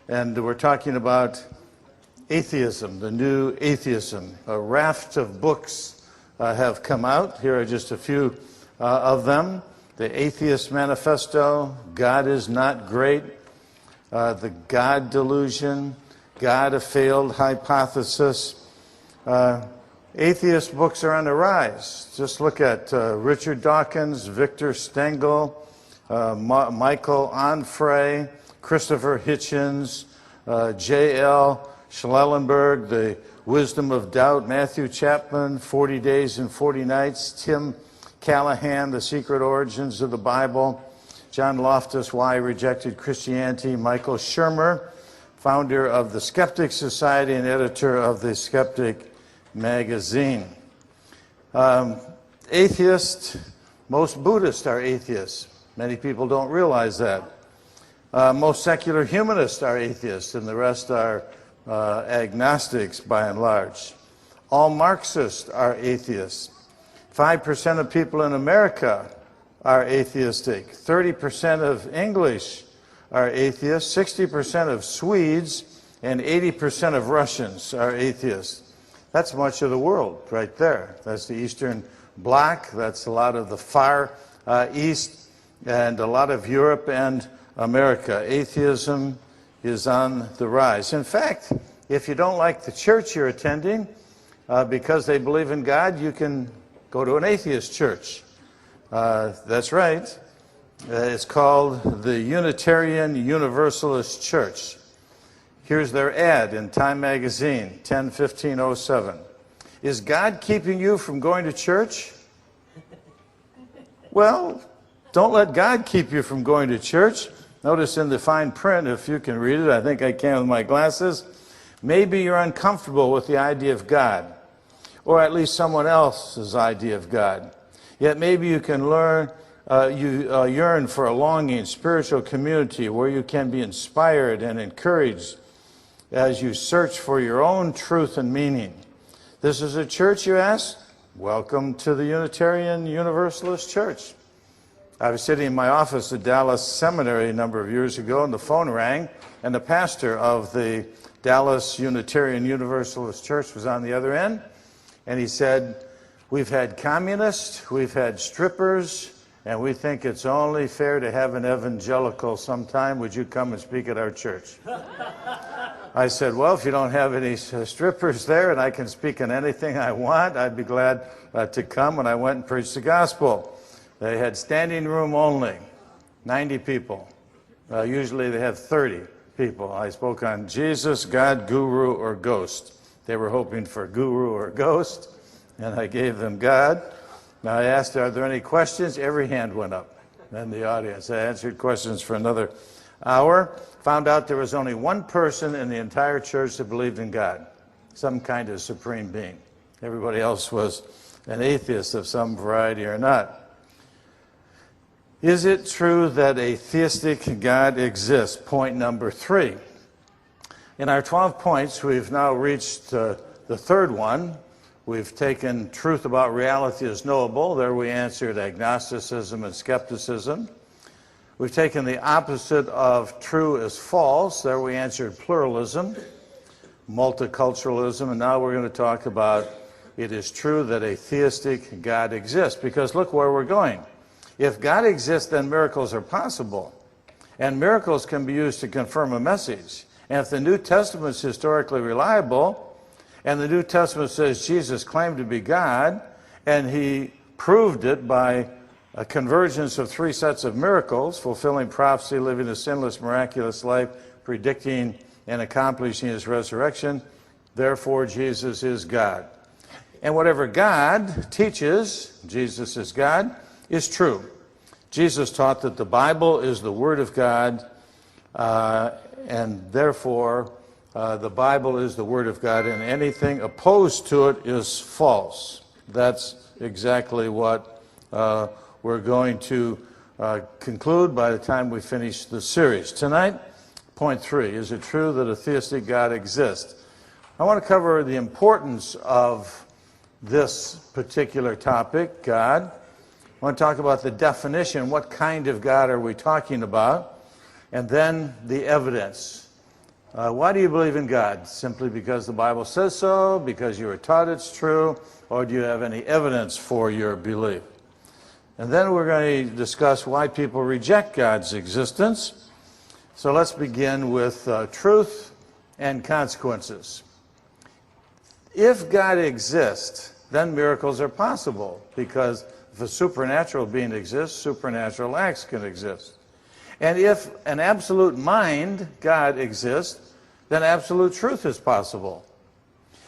And we're talking about atheism, the new atheism. A raft of books have come out. Here are just a few of them. The Atheist Manifesto, God is Not Great, The God Delusion, God a Failed Hypothesis. Atheist books are on the rise. Just look at Richard Dawkins, Victor Stengel, Michael Onfray, Christopher Hitchens, J.L. Schellenberg, The Wisdom of Doubt, Matthew Chapman, 40 Days and 40 Nights, Tim Callahan, The Secret Origins of the Bible, John Loftus, Why I Rejected Christianity, Michael Shermer, founder of the Skeptic Society and editor of the Skeptic magazine. Atheists, most Buddhists are atheists. Many people don't realize that. Most secular humanists are atheists, and the rest are agnostics by and large. All Marxists are atheists. 5% of people in America are atheistic. 30% of English are atheists. 60% of Swedes and 80% of Russians are atheists. That's much of the world right there. That's the Eastern Bloc. That's a lot of the far East and a lot of Europe and America. Atheism is on the rise. In fact, if you don't like the church you're attending because they believe in God, you can go to an atheist church. That's right. It's called the Unitarian Universalist Church. Here's their ad in Time Magazine, 10/15/07. Is God keeping you from going to church? Well, don't let God keep you from going to church. Notice in the fine print, if you can read it, I think I can with my glasses, maybe you're uncomfortable with the idea of God, or at least someone else's idea of God. Yet maybe you can learn, yearn for a longing spiritual community where you can be inspired and encouraged as you search for your own truth and meaning. This is a church, you ask? Welcome to the Unitarian Universalist Church. I was sitting in my office at Dallas Seminary a number of years ago, and the phone rang, and the pastor of the Dallas Unitarian Universalist Church was on the other end, and he said, "We've had communists, we've had strippers, and we think it's only fair to have an evangelical sometime. Would you come and speak at our church?" I said, "Well, if you don't have any strippers there and I can speak on anything I want, I'd be glad to come." And I went and preached the gospel. They had standing room only, 90 people. Usually they have 30 people. I spoke on Jesus, God, guru, or ghost. They were hoping for guru or ghost, and I gave them God. Now I asked, are there any questions? Every hand went up in the audience. I answered questions for another hour. Found out there was only one person in the entire church that believed in God, some kind of supreme being. Everybody else was an atheist of some variety or not. Is it true that a theistic God exists? Point number 3. In our 12 points, we've now reached the third one. We've taken truth about reality is knowable. There we answered agnosticism and skepticism. We've taken the opposite of true is false. There we answered pluralism, multiculturalism, and now we're going to talk about it is true that a theistic God exists. Because look where we're going. If God exists, then miracles are possible. And miracles can be used to confirm a message. And if the New Testament is historically reliable, and the New Testament says Jesus claimed to be God, and he proved it by a convergence of 3 sets of miracles, fulfilling prophecy, living a sinless, miraculous life, predicting and accomplishing his resurrection, therefore Jesus is God. And whatever God teaches, Jesus is God, is true. Jesus taught that the Bible is the Word of God, and therefore the Bible is the Word of God, and anything opposed to it is false. That's exactly what we're going to conclude by the time we finish the series. Tonight, point 3, is it true that a theistic God exists? I want to cover the importance of this particular topic, God. I want to talk about the definition, what kind of God are we talking about, and then the evidence. Why do you believe in God? Simply because the Bible says so, because you were taught it's true, or do you have any evidence for your belief? And then we're going to discuss why people reject God's existence. So let's begin with truth and consequences. If God exists, then miracles are possible, because if a supernatural being exists, supernatural acts can exist. And if an absolute mind, God, exists, then absolute truth is possible.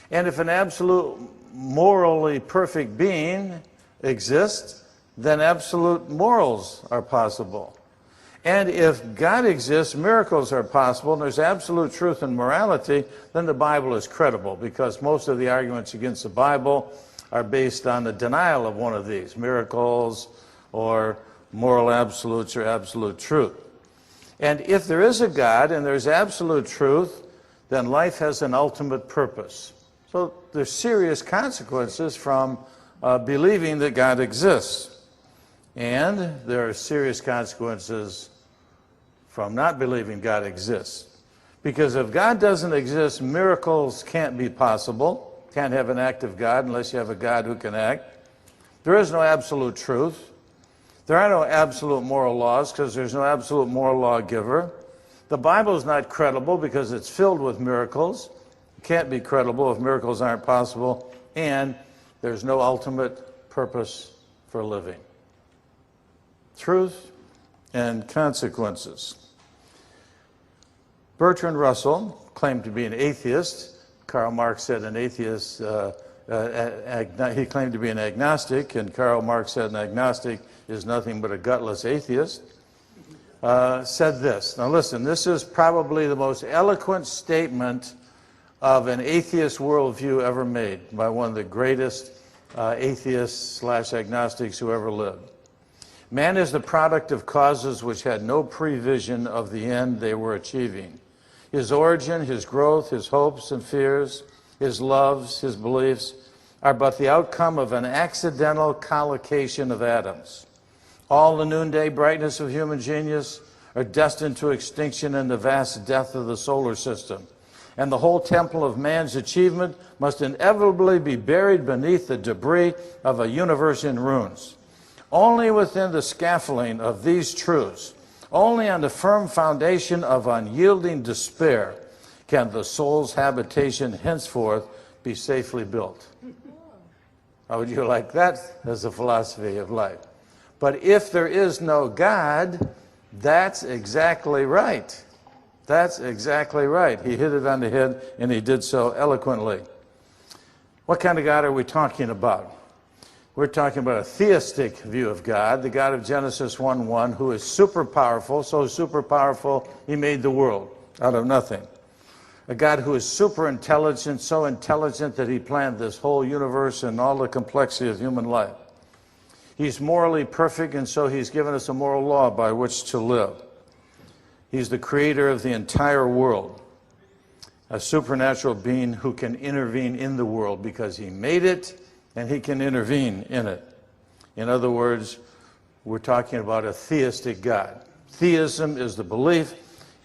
And if an absolute morally perfect being exists, then absolute morals are possible. And if God exists, miracles are possible, and there's absolute truth and morality, then the Bible is credible, because most of the arguments against the Bible are based on the denial of one of these, miracles or moral absolutes or absolute truth. And if there is a God and there's absolute truth, then life has an ultimate purpose. So there's serious consequences from believing that God exists. And there are serious consequences from not believing God exists. Because if God doesn't exist, miracles can't be possible. Can't have an active God unless you have a God who can act. There is no absolute truth. There are no absolute moral laws because there's no absolute moral lawgiver. The Bible is not credible because it's filled with miracles. It can't be credible if miracles aren't possible. And there's no ultimate purpose for living. Truth and consequences. Bertrand Russell claimed to be an atheist. Karl Marx said an atheist, he claimed to be an agnostic, and Karl Marx said an agnostic is nothing but a gutless atheist, said this. Now listen, this is probably the most eloquent statement of an atheist worldview ever made by one of the greatest atheists/agnostics who ever lived. Man is the product of causes which had no prevision of the end they were achieving. His origin, his growth, his hopes and fears, his loves, his beliefs are but the outcome of an accidental collocation of atoms. All the noonday brightness of human genius are destined to extinction in the vast death of the solar system. And the whole temple of man's achievement must inevitably be buried beneath the debris of a universe in ruins. Only within the scaffolding of these truths, only on the firm foundation of unyielding despair, can the soul's habitation henceforth be safely built. How would you like that as a philosophy of life? But if there is no God, that's exactly right. That's exactly right. He hit it on the head, and he did so eloquently. What kind of God are we talking about? We're talking about a theistic view of God, the God of Genesis 1:1, who is super powerful, so super powerful he made the world out of nothing. A God who is super intelligent, so intelligent that he planned this whole universe and all the complexity of human life. He's morally perfect, and so he's given us a moral law by which to live. He's the creator of the entire world, a supernatural being who can intervene in the world because he made it and he can intervene in it. In other words, we're talking about a theistic God. Theism is the belief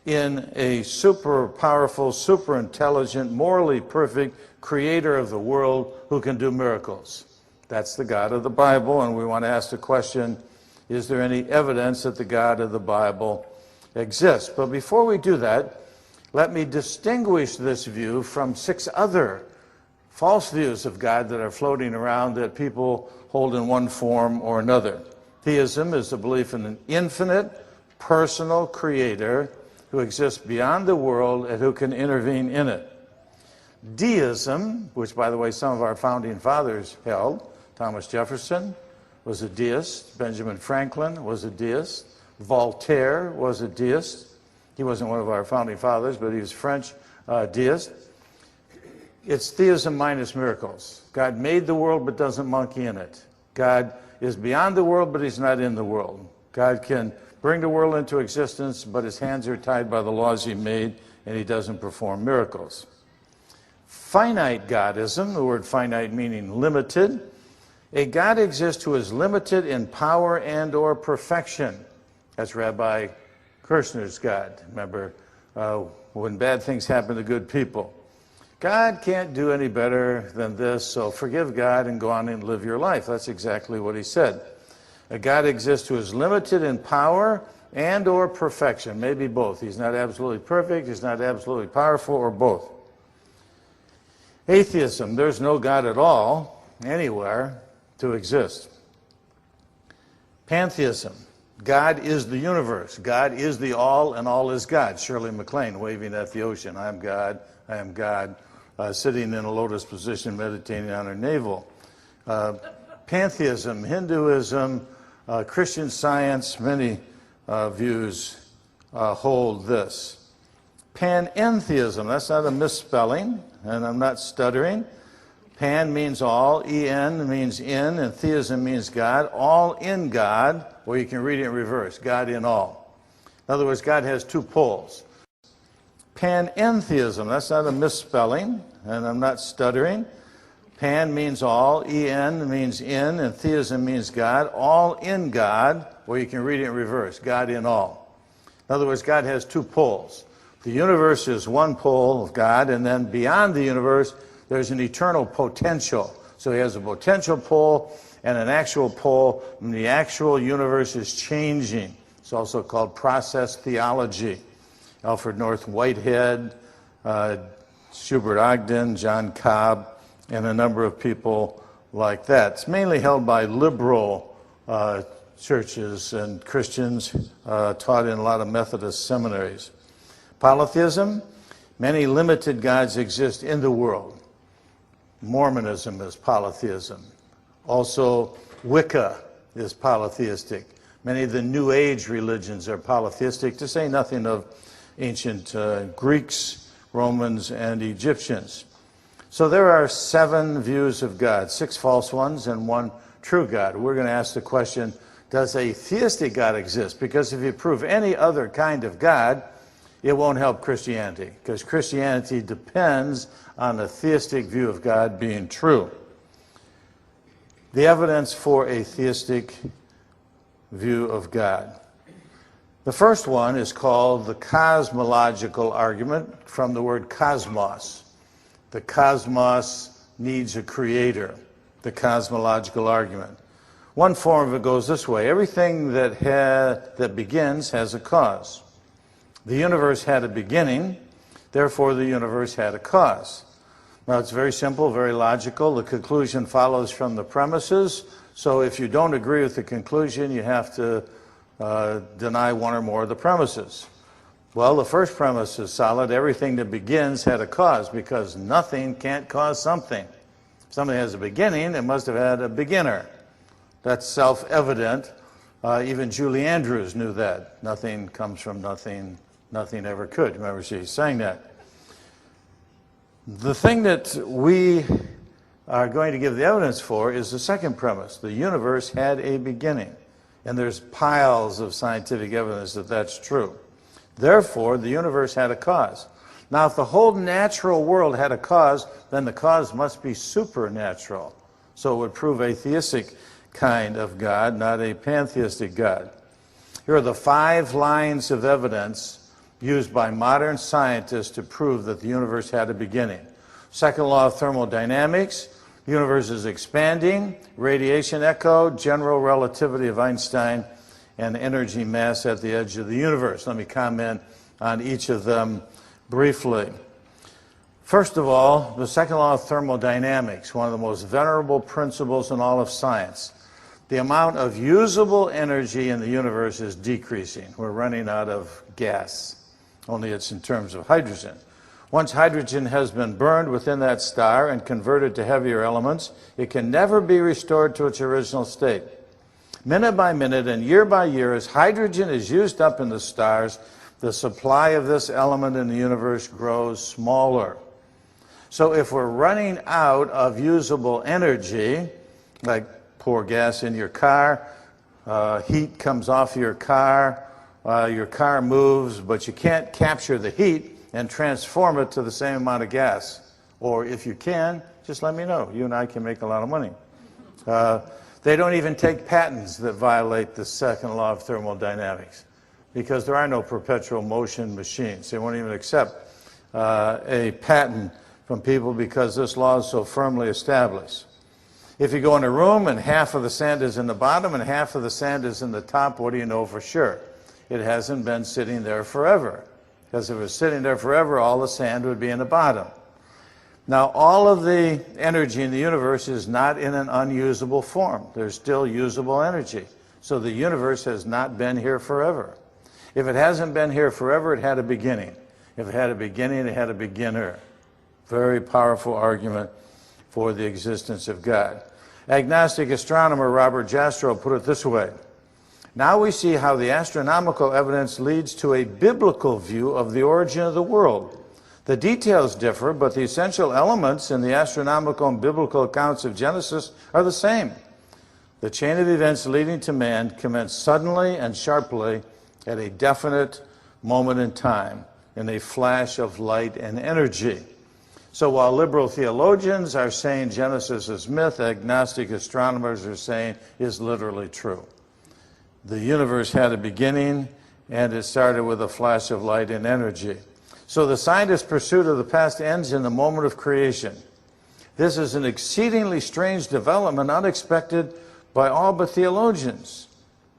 in a super powerful, super intelligent, morally perfect creator of the world who can do miracles. That's the God of the Bible, and we want to ask the question, is there any evidence that the God of the Bible exists? But before we do that, let me distinguish this view from 6 other false views of God that are floating around that people hold in one form or another. Theism is the belief in an infinite, personal creator who exists beyond the world and who can intervene in it. Deism, which, by the way, some of our founding fathers held, Thomas Jefferson was a deist, Benjamin Franklin was a deist, Voltaire was a deist. He wasn't one of our founding fathers, but he was French deist. It's theism minus miracles. God made the world but doesn't monkey in it. God is beyond the world, but he's not in the world. God can bring the world into existence, but his hands are tied by the laws he made, and he doesn't perform miracles. Finite Godism, the word finite meaning limited. A God exists who is limited in power and or perfection. That's Rabbi Kirshner's God. Remember, when bad things happen to good people. God can't do any better than this, so forgive God and go on and live your life. That's exactly what he said. A God exists who is limited in power and or perfection, maybe both. He's not absolutely perfect, he's not absolutely powerful, or both. Atheism, there's no God at all, anywhere, to exist. Pantheism, God is the universe. God is the all and all is God. Shirley MacLaine waving at the ocean. I am God, sitting in a lotus position meditating on her navel. Pantheism, Hinduism, Christian Science, many views hold this. Panentheism, that's not a misspelling, and I'm not stuttering. Pan means all, en means in, and theism means God. All in God, or you can read it in reverse, God in all. In other words, God has two poles. Panentheism, that's not a misspelling, and I'm not stuttering. Pan means all, en means in, and theism means God. All in God, or you can read it in reverse, God in all. In other words, God has two poles. The universe is one pole of God, and then beyond the universe, there's an eternal potential. So he has a potential pole and an actual pole, and the actual universe is changing. It's also called process theology. Alfred North Whitehead, Schubert Ogden, John Cobb, and a number of people like that. It's mainly held by liberal churches and Christians taught in a lot of Methodist seminaries. Polytheism, many limited gods exist in the world. Mormonism is polytheism. Also, Wicca is polytheistic. Many of the New Age religions are polytheistic, to say nothing of ancient Greeks, Romans, and Egyptians. So there are 7 views of God, 6 false ones and 1 true God. We're going to ask the question, does a theistic God exist? Because if you prove any other kind of God, it won't help Christianity, because Christianity depends on a theistic view of God being true. The evidence for a theistic view of God. The first one is called the cosmological argument, from the word cosmos. The cosmos needs a creator, the cosmological argument. One form of it goes this way: everything that begins has a cause. The universe had a beginning, therefore the universe had a cause. Now it's very simple, very logical. The conclusion follows from the premises. So if you don't agree with the conclusion, you have to deny one or more of the premises. Well, the first premise is solid. Everything that begins had a cause, because nothing can't cause something. If something has a beginning, it must have had a beginner. That's self-evident. Even Julie Andrews knew that. Nothing comes from nothing. Nothing ever could. Remember, she sang that. The thing that we are going to give the evidence for is the second premise. The universe had a beginning. And there's piles of scientific evidence that that's true. Therefore, the universe had a cause. Now, if the whole natural world had a cause, then the cause must be supernatural. So it would prove a theistic kind of God, not a pantheistic God. Here are the 5 lines of evidence used by modern scientists to prove that the universe had a beginning. Second law of thermodynamics: the universe is expanding, radiation echo, general relativity of Einstein, and energy mass at the edge of the universe. Let me comment on each of them briefly. First of all, the second law of thermodynamics, one of the most venerable principles in all of science. The amount of usable energy in the universe is decreasing. We're running out of gas. Only it's in terms of hydrogen. Once hydrogen has been burned within that star and converted to heavier elements, it can never be restored to its original state. Minute by minute and year by year, as hydrogen is used up in the stars, the supply of this element in the universe grows smaller. So if we're running out of usable energy, like pour gas in your car, heat comes off your car moves, but you can't capture the heat and transform it to the same amount of gas. Or if you can, just let me know. You and I can make a lot of money. They don't even take patents that violate the second law of thermodynamics. because there are no perpetual motion machines. They won't even accept a patent from people because this law is so firmly established. If you go in a room and half of the sand is in the bottom and half of the sand is in the top, what do you know for sure? It hasn't been sitting there forever. Because if it was sitting there forever, all the sand would be in the bottom. Now, all of the energy in the universe is not in an unusable form. There's still usable energy. So the universe has not been here forever. If it hasn't been here forever, it had a beginning. If it had a beginning, it had a beginner. Very powerful argument for the existence of God. Agnostic astronomer Robert Geisler put it this way: now we see how the astronomical evidence leads to a biblical view of the origin of the world. The details differ, but the essential elements in the astronomical and biblical accounts of Genesis are the same. The chain of events leading to man commenced suddenly and sharply at a definite moment in time, in a flash of light and energy. So while liberal theologians are saying Genesis is myth, agnostic astronomers are saying is literally true. The universe had a beginning, and it started with a flash of light and energy. So the scientist's pursuit of the past ends in the moment of creation. This is an exceedingly strange development, unexpected by all but theologians.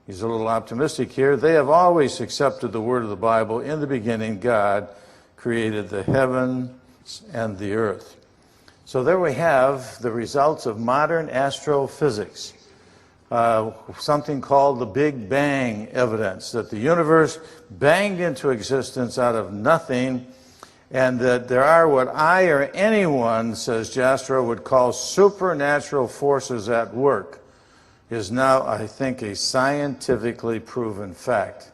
He's a little optimistic here. They have always accepted the word of the Bible. In the beginning, God created the heavens and the earth. So there we have the results of modern astrophysics. Something called the Big Bang evidence, that the universe banged into existence out of nothing, and that there are what I or anyone, says Geisler, would call supernatural forces at work, is now, I think, a scientifically proven fact.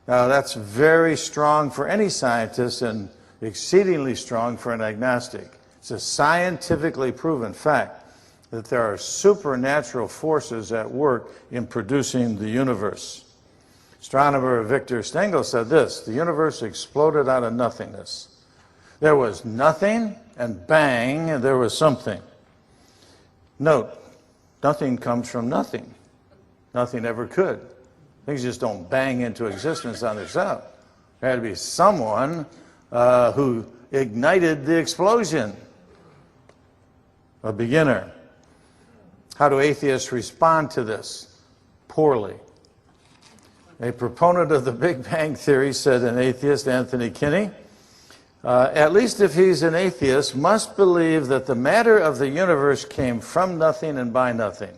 Now, that's very strong for any scientist and exceedingly strong for an agnostic. It's a scientifically proven fact that there are supernatural forces at work in producing the universe. Astronomer Victor Stengel said this: the universe exploded out of nothingness. There was nothing, and bang, and there was something. Note, nothing comes from nothing. Nothing ever could. Things just don't bang into existence on themselves. There had to be someone who ignited the explosion. A beginner. How do atheists respond to this? Poorly. A proponent of the Big Bang Theory said, an atheist, Anthony Kinney, at least if he's an atheist, must believe that the matter of the universe came from nothing and by nothing.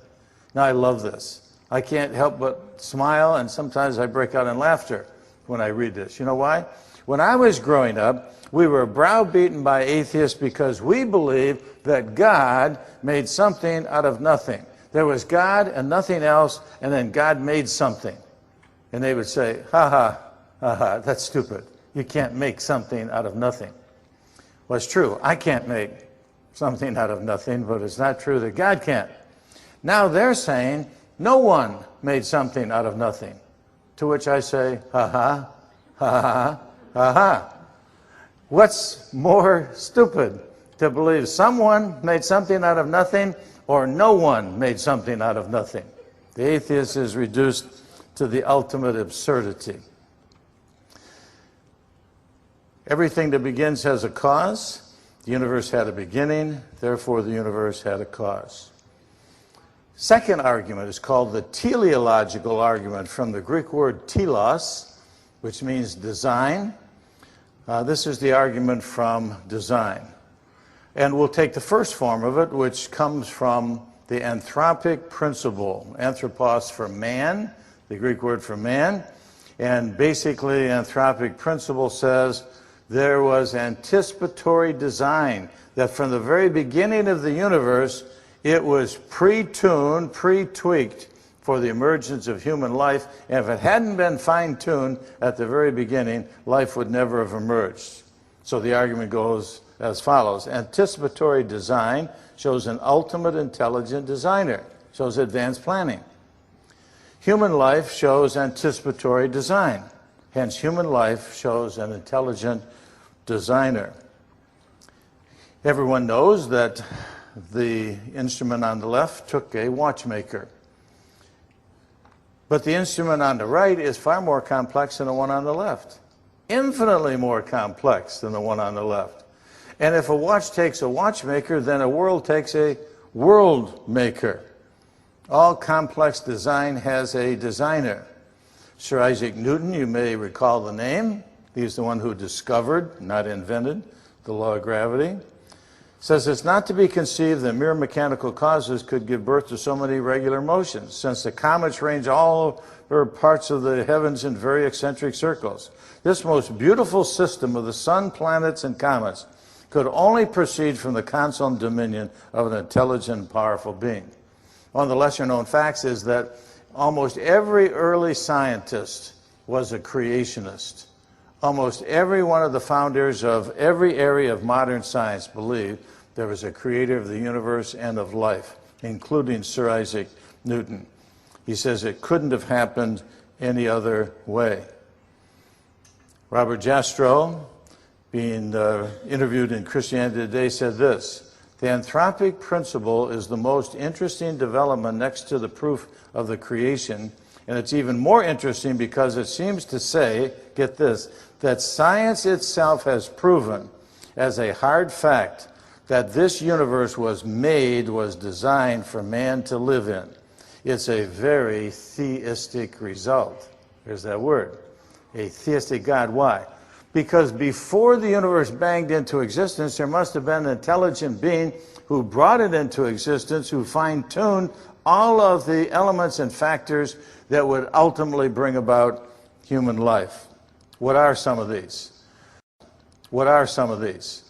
Now, I love this. I can't help but smile, and sometimes I break out in laughter when I read this. You know why? When I was growing up, we were browbeaten by atheists because we believed that God made something out of nothing. There was God and nothing else, and then God made something. And they would say, ha ha, ha ha, that's stupid. You can't make something out of nothing. Well, it's true. I can't make something out of nothing, but it's not true that God can't. Now they're saying no one made something out of nothing. To which I say, ha ha, ha ha, ha ha. What's more stupid, to believe someone made something out of nothing or no one made something out of nothing? The atheist is reduced to the ultimate absurdity. Everything that begins has a cause. The universe had a beginning, therefore the universe had a cause. Second argument is called the teleological argument, from the Greek word telos, which means design. This is the argument from design. And we'll take the first form of it, which comes from the anthropic principle. Anthropos for man, the Greek word for man. And basically, anthropic principle says there was anticipatory design, that from the very beginning of the universe, it was pre-tuned, pre-tweaked for the emergence of human life. And if it hadn't been fine-tuned at the very beginning, life would never have emerged. So the argument goes as follows. Anticipatory design shows an ultimate intelligent designer, shows advanced planning. Human life shows anticipatory design. Hence, human life shows an intelligent designer. Everyone knows that the instrument on the left took a watchmaker. But the instrument on the right is far more complex than the one on the left. Infinitely more complex than the one on the left. And if a watch takes a watchmaker, then a world takes a world maker. All complex design has a designer. Sir Isaac Newton, you may recall the name. He's the one who discovered, not invented, the law of gravity. Says it's not to be conceived that mere mechanical causes could give birth to so many regular motions, since the comets range all over parts of the heavens in very eccentric circles. This most beautiful system of the sun, planets, and comets could only proceed from the counsel and dominion of an intelligent and powerful being. One of the lesser-known facts is that almost every early scientist was a creationist. Almost every one of the founders of every area of modern science believed there was a creator of the universe and of life, including Sir Isaac Newton. He says it couldn't have happened any other way. Robert Jastrow, being interviewed in Christianity Today, said this: the anthropic principle is the most interesting development next to the proof of the creation, and it's even more interesting because it seems to say, get this, that science itself has proven as a hard fact that this universe was made, was designed for man to live in. It's a very theistic result. There's that word, a theistic God. Why? Because before the universe banged into existence, there must have been an intelligent being who brought it into existence, who fine-tuned all of the elements and factors that would ultimately bring about human life. What are some of these? What are some of these?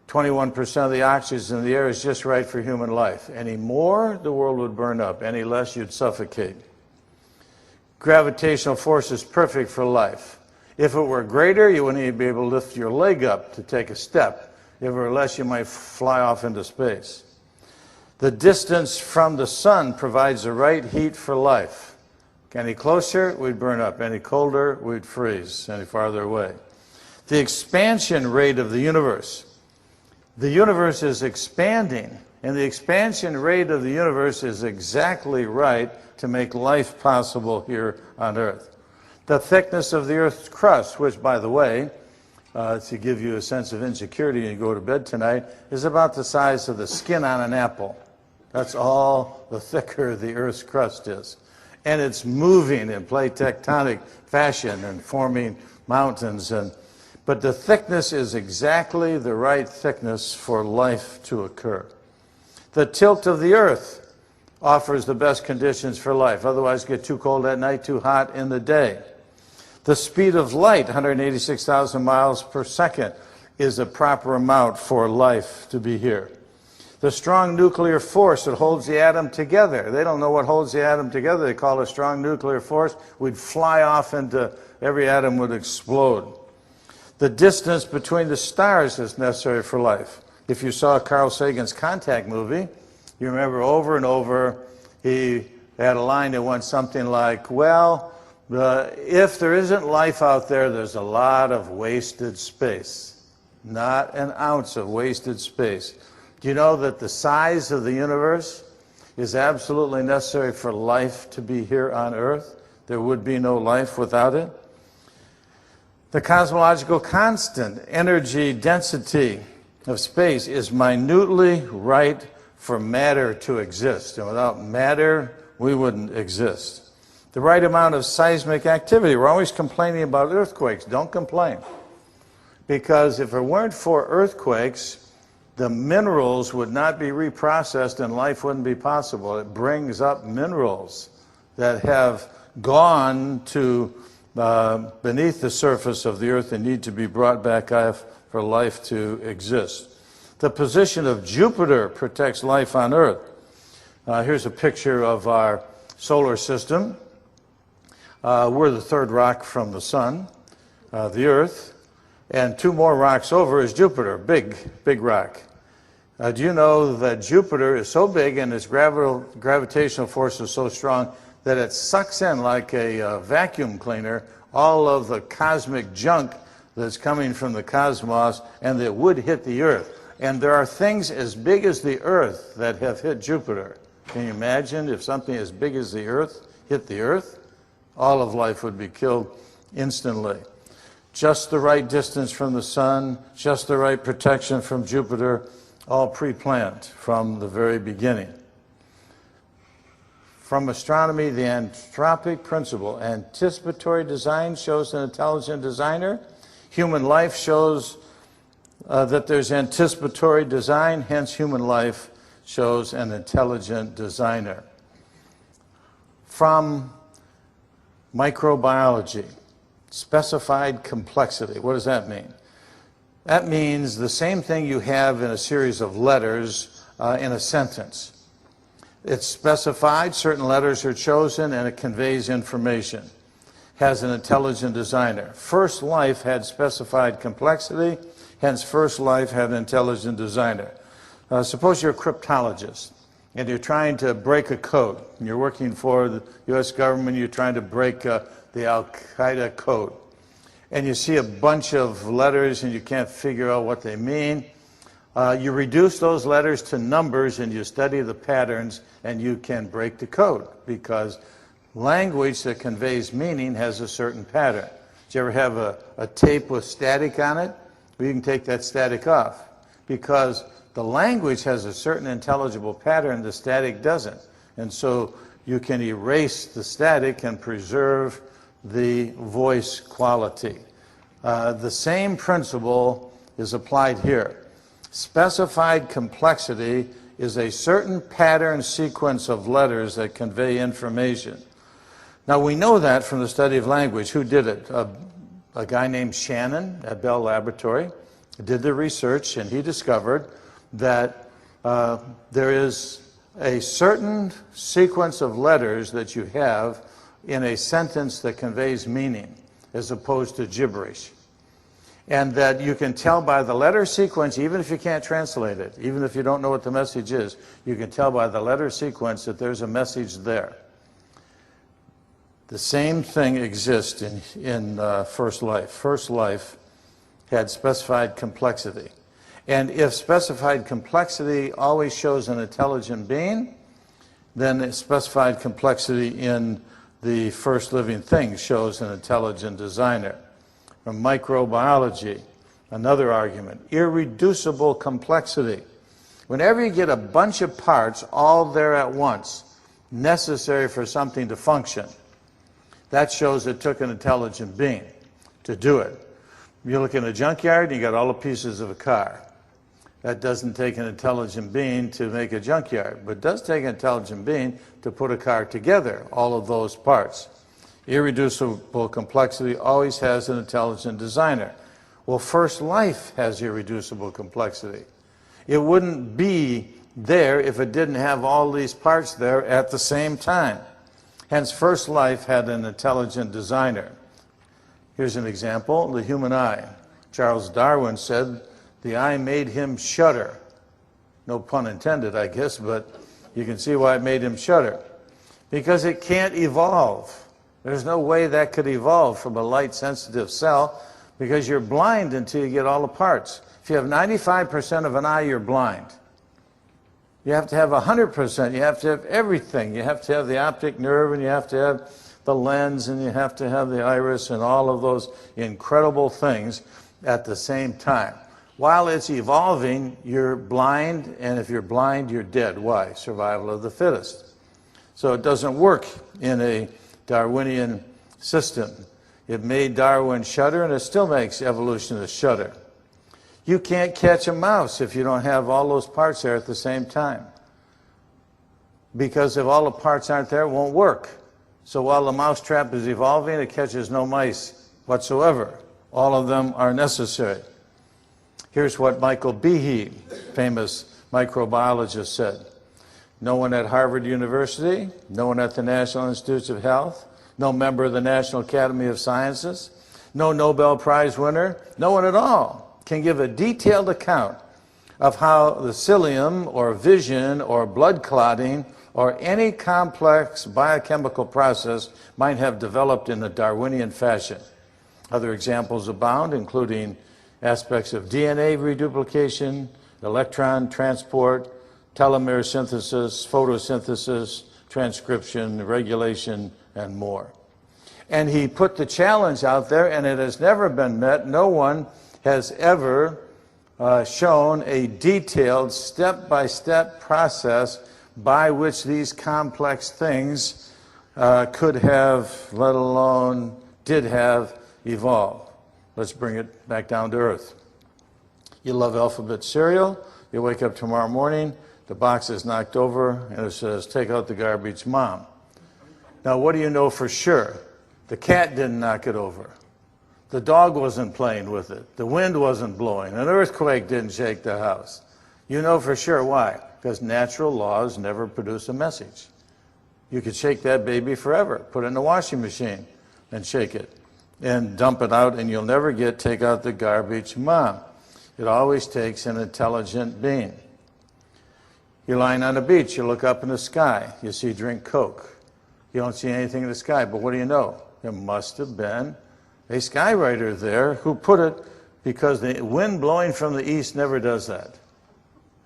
21% of the oxygen in the air is just right for human life. Any more, the world would burn up. Any less, you'd suffocate. Gravitational force is perfect for life. If it were greater, you wouldn't even be able to lift your leg up to take a step. If it were less, you might fly off into space. The distance from the sun provides the right heat for life. Any closer, we'd burn up. Any colder, we'd freeze. Any farther away. The expansion rate of the universe. The universe is expanding, and the expansion rate of the universe is exactly right to make life possible here on Earth. The thickness of the Earth's crust, which, by the way, to give you a sense of insecurity when you go to bed tonight, is about the size of the skin on an apple. That's all the thicker the Earth's crust is. And it's moving in plate tectonic fashion and forming mountains. But the thickness is exactly the right thickness for life to occur. The tilt of the Earth offers the best conditions for life. Otherwise, it gets too cold at night, too hot in the day. The speed of light, 186,000 miles per second, is the proper amount for life to be here. The strong nuclear force that holds the atom together. They don't know what holds the atom together. They call it a strong nuclear force. We'd fly off into, every atom would explode. The distance between the stars is necessary for life. If you saw Carl Sagan's Contact movie, you remember over and over, he had a line that went something like, well, if there isn't life out there, there's a lot of wasted space. Not an ounce of wasted space. Do you know that the size of the universe is absolutely necessary for life to be here on Earth? There would be no life without it. The cosmological constant, energy density of space, is minutely right for matter to exist. And without matter, we wouldn't exist. The right amount of seismic activity. We're always complaining about earthquakes. Don't complain. Because if it weren't for earthquakes, the minerals would not be reprocessed and life wouldn't be possible. It brings up minerals that have gone to beneath the surface of the earth and need to be brought back up for life to exist. The position of Jupiter protects life on Earth. Here's a picture of our solar system. We're the third rock from the sun, the Earth, and two more rocks over is Jupiter, big rock. Do you know that Jupiter is so big and its gravitational force is so strong that it sucks in like a vacuum cleaner all of the cosmic junk that's coming from the cosmos and that would hit the Earth. And there are things as big as the Earth that have hit Jupiter. Can you imagine if something as big as the Earth hit the earth, all of life would be killed instantly. Just the right distance from the sun, just the right protection from Jupiter, all pre-planned from the very beginning. From astronomy, the anthropic principle, anticipatory design shows an intelligent designer. Human life shows that there's anticipatory design, hence human life shows an intelligent designer. From microbiology, specified complexity. What does that mean? That means the same thing you have in a series of letters in a sentence. It's specified, certain letters are chosen, and it conveys information. Has an intelligent designer. First life had specified complexity, hence first life had an intelligent designer. Suppose you're a cryptologist and you're trying to break a code. And you're working for the U.S. government, you're trying to break the Al-Qaeda code. And you see a bunch of letters and you can't figure out what they mean. You reduce those letters to numbers and you study the patterns and you can break the code, because language that conveys meaning has a certain pattern. Did you ever have a tape with static on it? Well, you can take that static off, because the language has a certain intelligible pattern, the static doesn't. And so you can erase the static and preserve the voice quality. The same principle is applied here. Specified complexity is a certain pattern sequence of letters that convey information. Now we know that from the study of language. Who did it? A guy named Shannon at Bell Laboratory did the research, and he discovered that there is a certain sequence of letters that you have in a sentence that conveys meaning as opposed to gibberish. And that you can tell by the letter sequence, even if you can't translate it, even if you don't know what the message is, you can tell by the letter sequence that there's a message there. The same thing exists in first life. First life had specified complexity. And if specified complexity always shows an intelligent being, then specified complexity in the first living thing shows an intelligent designer. From microbiology, another argument, irreducible complexity. Whenever you get a bunch of parts all there at once, necessary for something to function, that shows it took an intelligent being to do it. You look in a junkyard and you got all the pieces of a car. That doesn't take an intelligent being to make a junkyard, but it does take an intelligent being to put a car together, all of those parts. Irreducible complexity always has an intelligent designer. Well, first life has irreducible complexity. It wouldn't be there if it didn't have all these parts there at the same time. Hence, first life had an intelligent designer. Here's an example, the human eye. Charles Darwin said, the eye made him shudder. No pun intended, I guess, but you can see why it made him shudder. Because it can't evolve. There's no way that could evolve from a light-sensitive cell, because you're blind until you get all the parts. If you have 95% of an eye, you're blind. You have to have 100%. You have to have everything. You have to have the optic nerve, and you have to have the lens, and you have to have the iris, and all of those incredible things at the same time. While it's evolving, you're blind, and if you're blind, you're dead. Why? Survival of the fittest. So it doesn't work in a Darwinian system. It made Darwin shudder, and it still makes evolutionists shudder. You can't catch a mouse if you don't have all those parts there at the same time. Because if all the parts aren't there, it won't work. So while the mousetrap is evolving, it catches no mice whatsoever. All of them are necessary. Here's what Michael Behe, famous microbiologist, said. No one at Harvard University, no one at the National Institutes of Health, no member of the National Academy of Sciences, no Nobel Prize winner, no one at all can give a detailed account of how the cilium or vision or blood clotting or any complex biochemical process might have developed in a Darwinian fashion. Other examples abound, including aspects of DNA reduplication, electron transport, telomere synthesis, photosynthesis, transcription, regulation, and more. And he put the challenge out there, and it has never been met. No one has ever shown a detailed step-by-step process by which these complex things could have, let alone did have, evolved. Let's bring it back down to earth. You love alphabet cereal. You wake up tomorrow morning, the box is knocked over, and it says, take out the garbage, Mom. Now, what do you know for sure? The cat didn't knock it over. The dog wasn't playing with it. The wind wasn't blowing. An earthquake didn't shake the house. You know for sure. Why? Because natural laws never produce a message. You could shake that baby forever, put it in the washing machine and shake it and dump it out, and you'll never get take out the garbage, Mom. It always takes an intelligent being. You're lying on the beach, you look up in the sky, you see drink Coke. You don't see anything in the sky, but what do you know? There must have been a skywriter there who put it, because the wind blowing from the east never does that.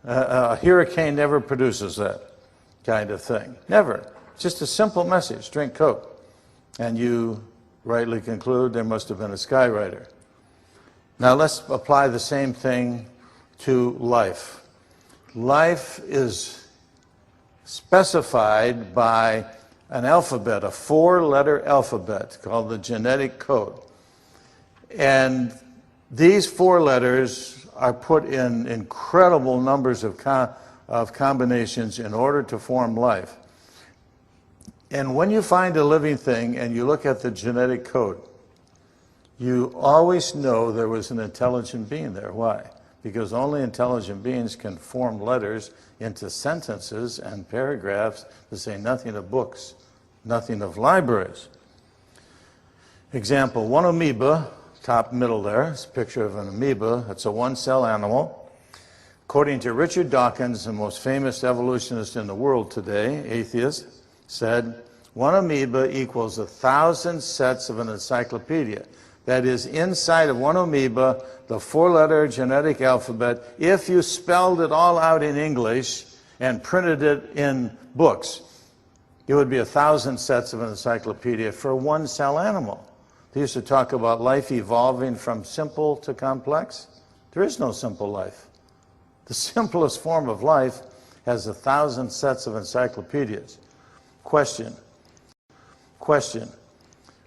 A hurricane never produces that kind of thing. Never. Just a simple message, drink Coke. And you rightly conclude there must have been a skywriter. Now let's apply the same thing to life. Life is specified by an alphabet, a 4-letter alphabet called the genetic code. And these 4 letters are put in incredible numbers of combinations in order to form life. And when you find a living thing and you look at the genetic code, you always know there was an intelligent being there. Why? Because only intelligent beings can form letters into sentences and paragraphs, to say nothing of books, nothing of libraries. Example, one amoeba, top middle there, it's a picture of an amoeba. It's a 1-cell animal. According to Richard Dawkins, the most famous evolutionist in the world today, atheist, said, one amoeba equals 1,000 sets of an encyclopedia. That is, inside of one amoeba, the 4-letter genetic alphabet, if you spelled it all out in English and printed it in books, it would be 1,000 sets of an encyclopedia for a 1-cell animal. They used to talk about life evolving from simple to complex. There is no simple life. The simplest form of life has 1,000 sets of encyclopedias. Question.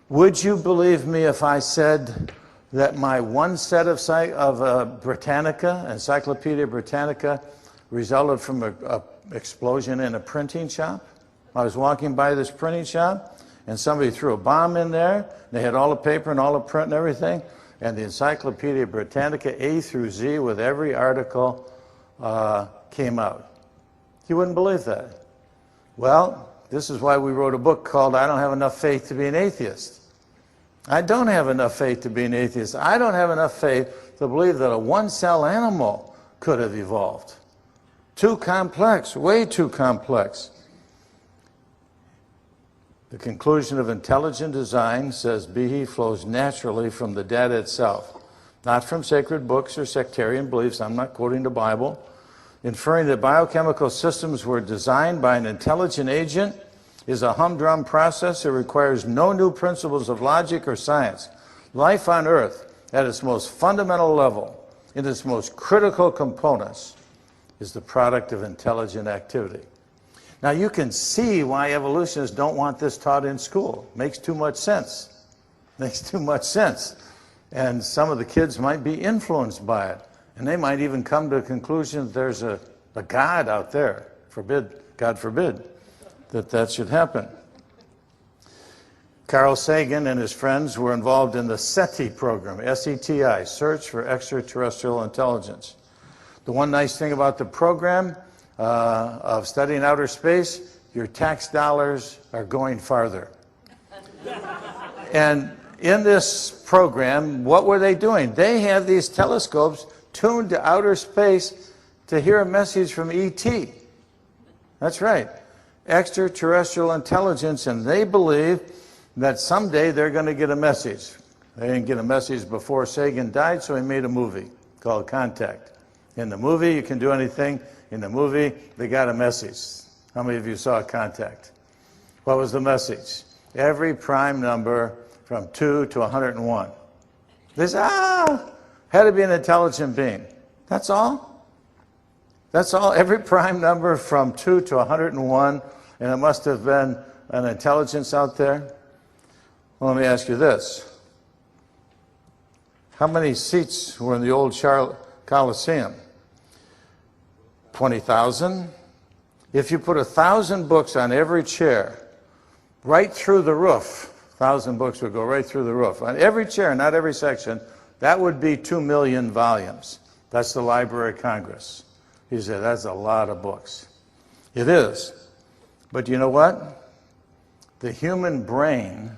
Would you believe me if I said that my one set of Britannica, Encyclopedia Britannica, resulted from an explosion in a printing shop? I was walking by this printing shop, and somebody threw a bomb in there. They had all the paper and all the print and everything, and the Encyclopedia Britannica, A through Z, with every article came out. You wouldn't believe that. Well, this is why we wrote a book called I Don't Have Enough Faith to Be an Atheist. I don't have enough faith to be an atheist. I don't have enough faith to believe that a 1-cell animal could have evolved. Too complex, way too complex. The conclusion of intelligent design, says Behe, flows naturally from the data itself, not from sacred books or sectarian beliefs. I'm not quoting the Bible. Inferring that biochemical systems were designed by an intelligent agent is a humdrum process that requires no new principles of logic or science. Life on Earth, at its most fundamental level, in its most critical components, is the product of intelligent activity. Now you can see why evolutionists don't want this taught in school. Makes too much sense. Makes too much sense. And some of the kids might be influenced by it. And they might even come to the conclusion that there's a God out there. God forbid that should happen. Carl Sagan and his friends were involved in the SETI program, S-E-T-I, Search for Extraterrestrial Intelligence. The one nice thing about the program of studying outer space, your tax dollars are going farther. And in this program, what were they doing? They had these telescopes tuned to outer space to hear a message from ET. That's right, extraterrestrial intelligence, and they believe that someday they're going to get a message. They didn't get a message before Sagan died, so he made a movie called Contact. In the movie, you can do anything. In the movie, they got a message. How many of you saw Contact? What was the message? Every prime number from 2 to 101. They said, had to be an intelligent being. That's all? That's all? Every prime number from 2 to 101, and it must have been an intelligence out there? Well, let me ask you this. How many seats were in the old Coliseum? 20,000? If you put 1,000 books on every chair, right through the roof, 1,000 books would go right through the roof. On every chair, not every section, that would be 2 million volumes. That's the Library of Congress. He said, that's a lot of books. It is. But you know what? The human brain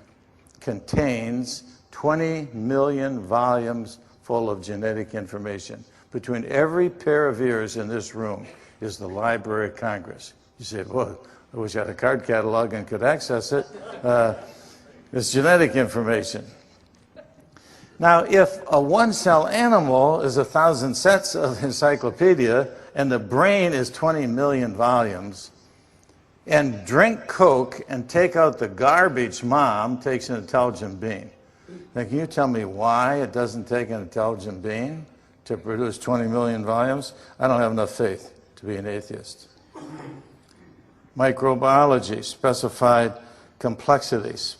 contains 20 million volumes full of genetic information. Between every pair of ears in this room is the Library of Congress. You say, well, I wish I had a card catalog and could access it. It's genetic information. Now, if a one-cell animal is 1,000 sets of encyclopedia and the brain is 20 million volumes, and drink Coke and take out the garbage mom takes an intelligent being. Now, can you tell me why it doesn't take an intelligent being to produce 20 million volumes? I don't have enough faith to be an atheist. Microbiology, specified complexities.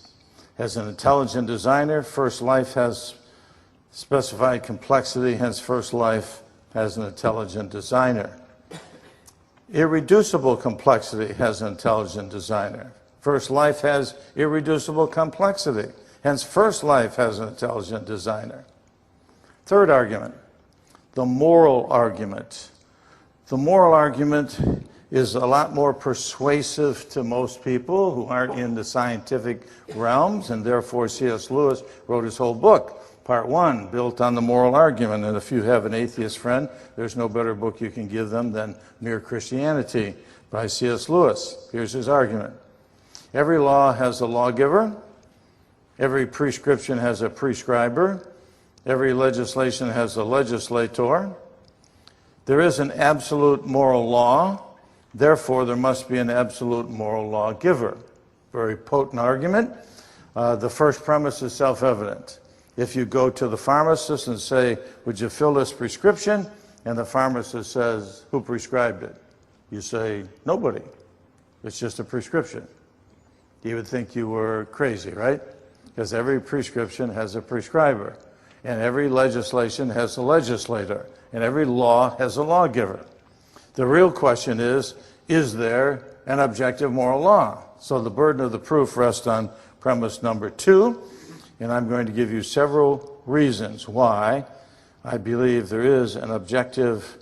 As an intelligent designer, First Life has specified complexity, hence First Life has an intelligent designer. Irreducible complexity has an intelligent designer. First Life has irreducible complexity, hence First Life has an intelligent designer. Third argument, the moral argument. The moral argument is a lot more persuasive to most people who aren't in the scientific realms, and therefore C.S. Lewis wrote his whole book. Part 1, built on the moral argument. And if you have an atheist friend, there's no better book you can give them than Mere Christianity by C.S. Lewis. Here's his argument. Every law has a lawgiver. Every prescription has a prescriber. Every legislation has a legislator. There is an absolute moral law. Therefore, there must be an absolute moral lawgiver. Very potent argument. The first premise is self-evident. If you go to the pharmacist and say, would you fill this prescription? And the pharmacist says, who prescribed it? You say, nobody. It's just a prescription. You would think you were crazy, right? Because every prescription has a prescriber. And every legislation has a legislator. And every law has a lawgiver. The real question is there an objective moral law? So the burden of the proof rests on premise number 2. And I'm going to give you several reasons why I believe there is an objective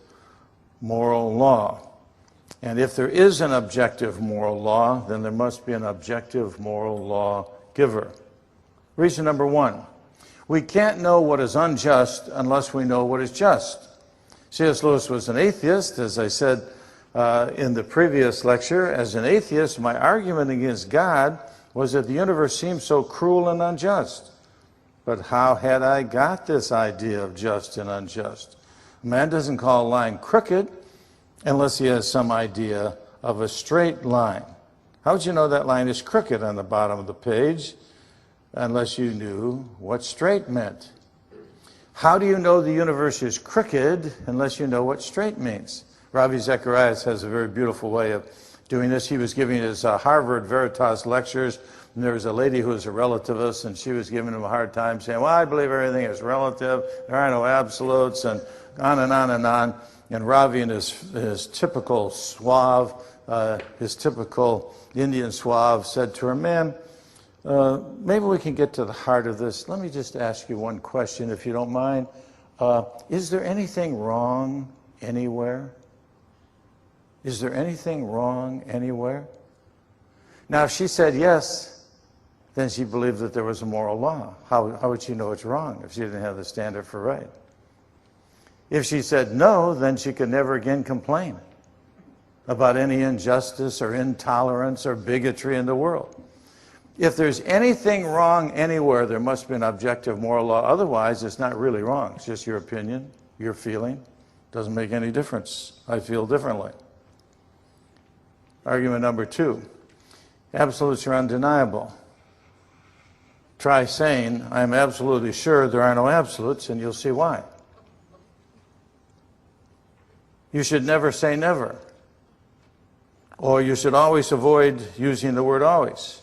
moral law. And if there is an objective moral law, then there must be an objective moral law giver. Reason number 1, we can't know what is unjust unless we know what is just. C.S. Lewis was an atheist, as I said in the previous lecture. As an atheist, my argument against God was that the universe seemed so cruel and unjust. But how had I got this idea of just and unjust? A man doesn't call a line crooked unless he has some idea of a straight line. How would you know that line is crooked on the bottom of the page unless you knew what straight meant? How do you know the universe is crooked unless you know what straight means? Ravi Zacharias has a very beautiful way of doing this. He was giving his Harvard Veritas lectures, and there was a lady who was a relativist, and she was giving him a hard time, saying, well, I believe everything is relative, there are no absolutes, and on and on and on. And Ravi, in his typical suave, his typical Indian suave, said to her, ma'am, maybe we can get to the heart of this. Let me just ask you one question, if you don't mind. Is there anything wrong anywhere? Is there anything wrong anywhere? Now, if she said yes, then she believed that there was a moral law. How would she know it's wrong if she didn't have the standard for right? If she said no, then she could never again complain about any injustice or intolerance or bigotry in the world. If there's anything wrong anywhere, there must be an objective moral law. Otherwise, it's not really wrong. It's just your opinion, your feeling. Doesn't make any difference. I feel differently. Argument number 2. Absolutes are undeniable. Try saying, I'm absolutely sure there are no absolutes, and you'll see why. You should never say never. Or you should always avoid using the word always.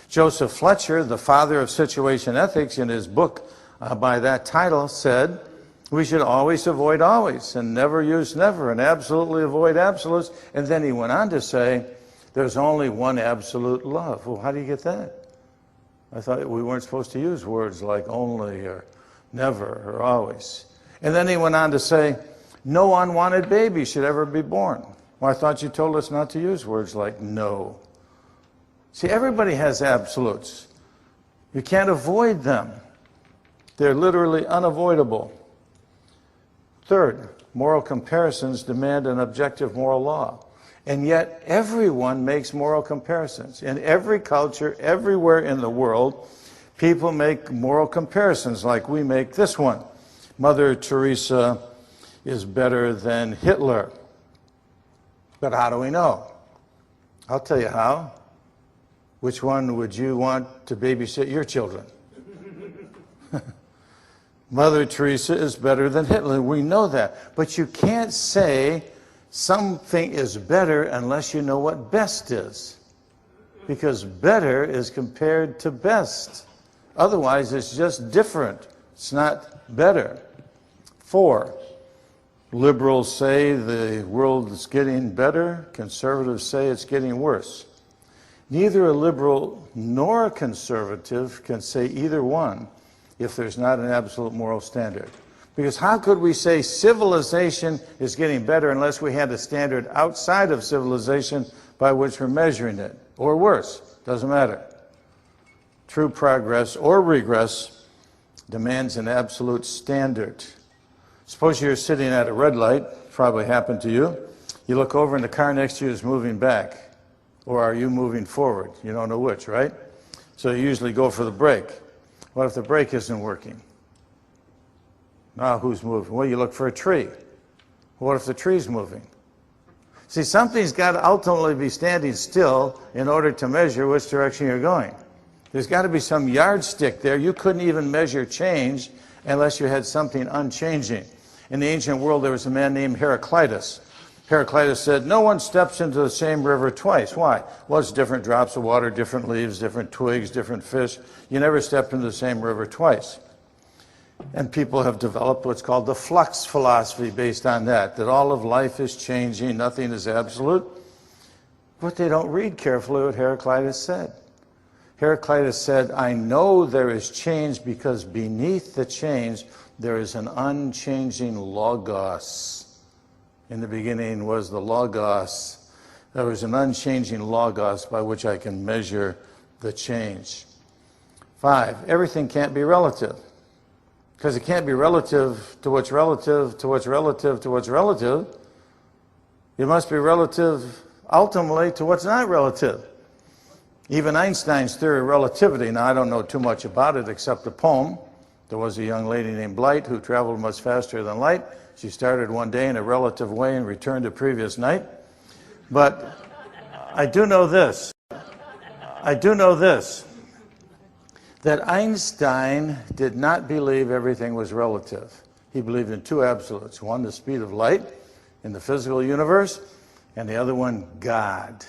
Joseph Fletcher, the father of situation ethics, in his book by that title said, we should always avoid always and never use never and absolutely avoid absolutes. And then he went on to say, there's only one absolute love. Well, how do you get that? I thought we weren't supposed to use words like only or never or always. And then he went on to say, no unwanted baby should ever be born. Well, I thought you told us not to use words like no. See, everybody has absolutes. You can't avoid them. They're literally unavoidable. Third, moral comparisons demand an objective moral law. And yet, everyone makes moral comparisons. In every culture, everywhere in the world, people make moral comparisons like we make this one. Mother Teresa is better than Hitler. But how do we know? I'll tell you how. Which one would you want to babysit your children? Mother Teresa is better than Hitler. We know that. But you can't say something is better unless you know what best is. Because better is compared to best. Otherwise, it's just different. It's not better. 4, liberals say the world is getting better. Conservatives say it's getting worse. Neither a liberal nor a conservative can say either one if there's not an absolute moral standard. Because how could we say civilization is getting better unless we had a standard outside of civilization by which we're measuring it? Or worse, doesn't matter. True progress or regress demands an absolute standard. Suppose you're sitting at a red light, probably happened to you. You look over and the car next to you is moving back. Or are you moving forward? You don't know which, right? So you usually go for the brake. What if the brake isn't working? Now who's moving? Well, you look for a tree. What if the tree's moving? See, something's got to ultimately be standing still in order to measure which direction you're going. There's got to be some yardstick there. You couldn't even measure change unless you had something unchanging. In the ancient world, there was a man named Heraclitus. Heraclitus said, no one steps into the same river twice. Why? Well, it's different drops of water, different leaves, different twigs, different fish. You never step into the same river twice. And people have developed what's called the flux philosophy based on that all of life is changing, nothing is absolute. But they don't read carefully what Heraclitus said. Heraclitus said, I know there is change because beneath the change there is an unchanging logos. In the beginning was the logos. There was an unchanging logos by which I can measure the change. 5, everything can't be relative. Because it can't be relative to what's relative to what's relative to what's relative. It must be relative ultimately to what's not relative. Even Einstein's theory of relativity, now I don't know too much about it except the poem. There was a young lady named Light who traveled much faster than light. She started one day in a relative way and returned the previous night. But I do know this, that Einstein did not believe everything was relative. He believed in 2 absolutes. One, the speed of light in the physical universe, and the other one, God,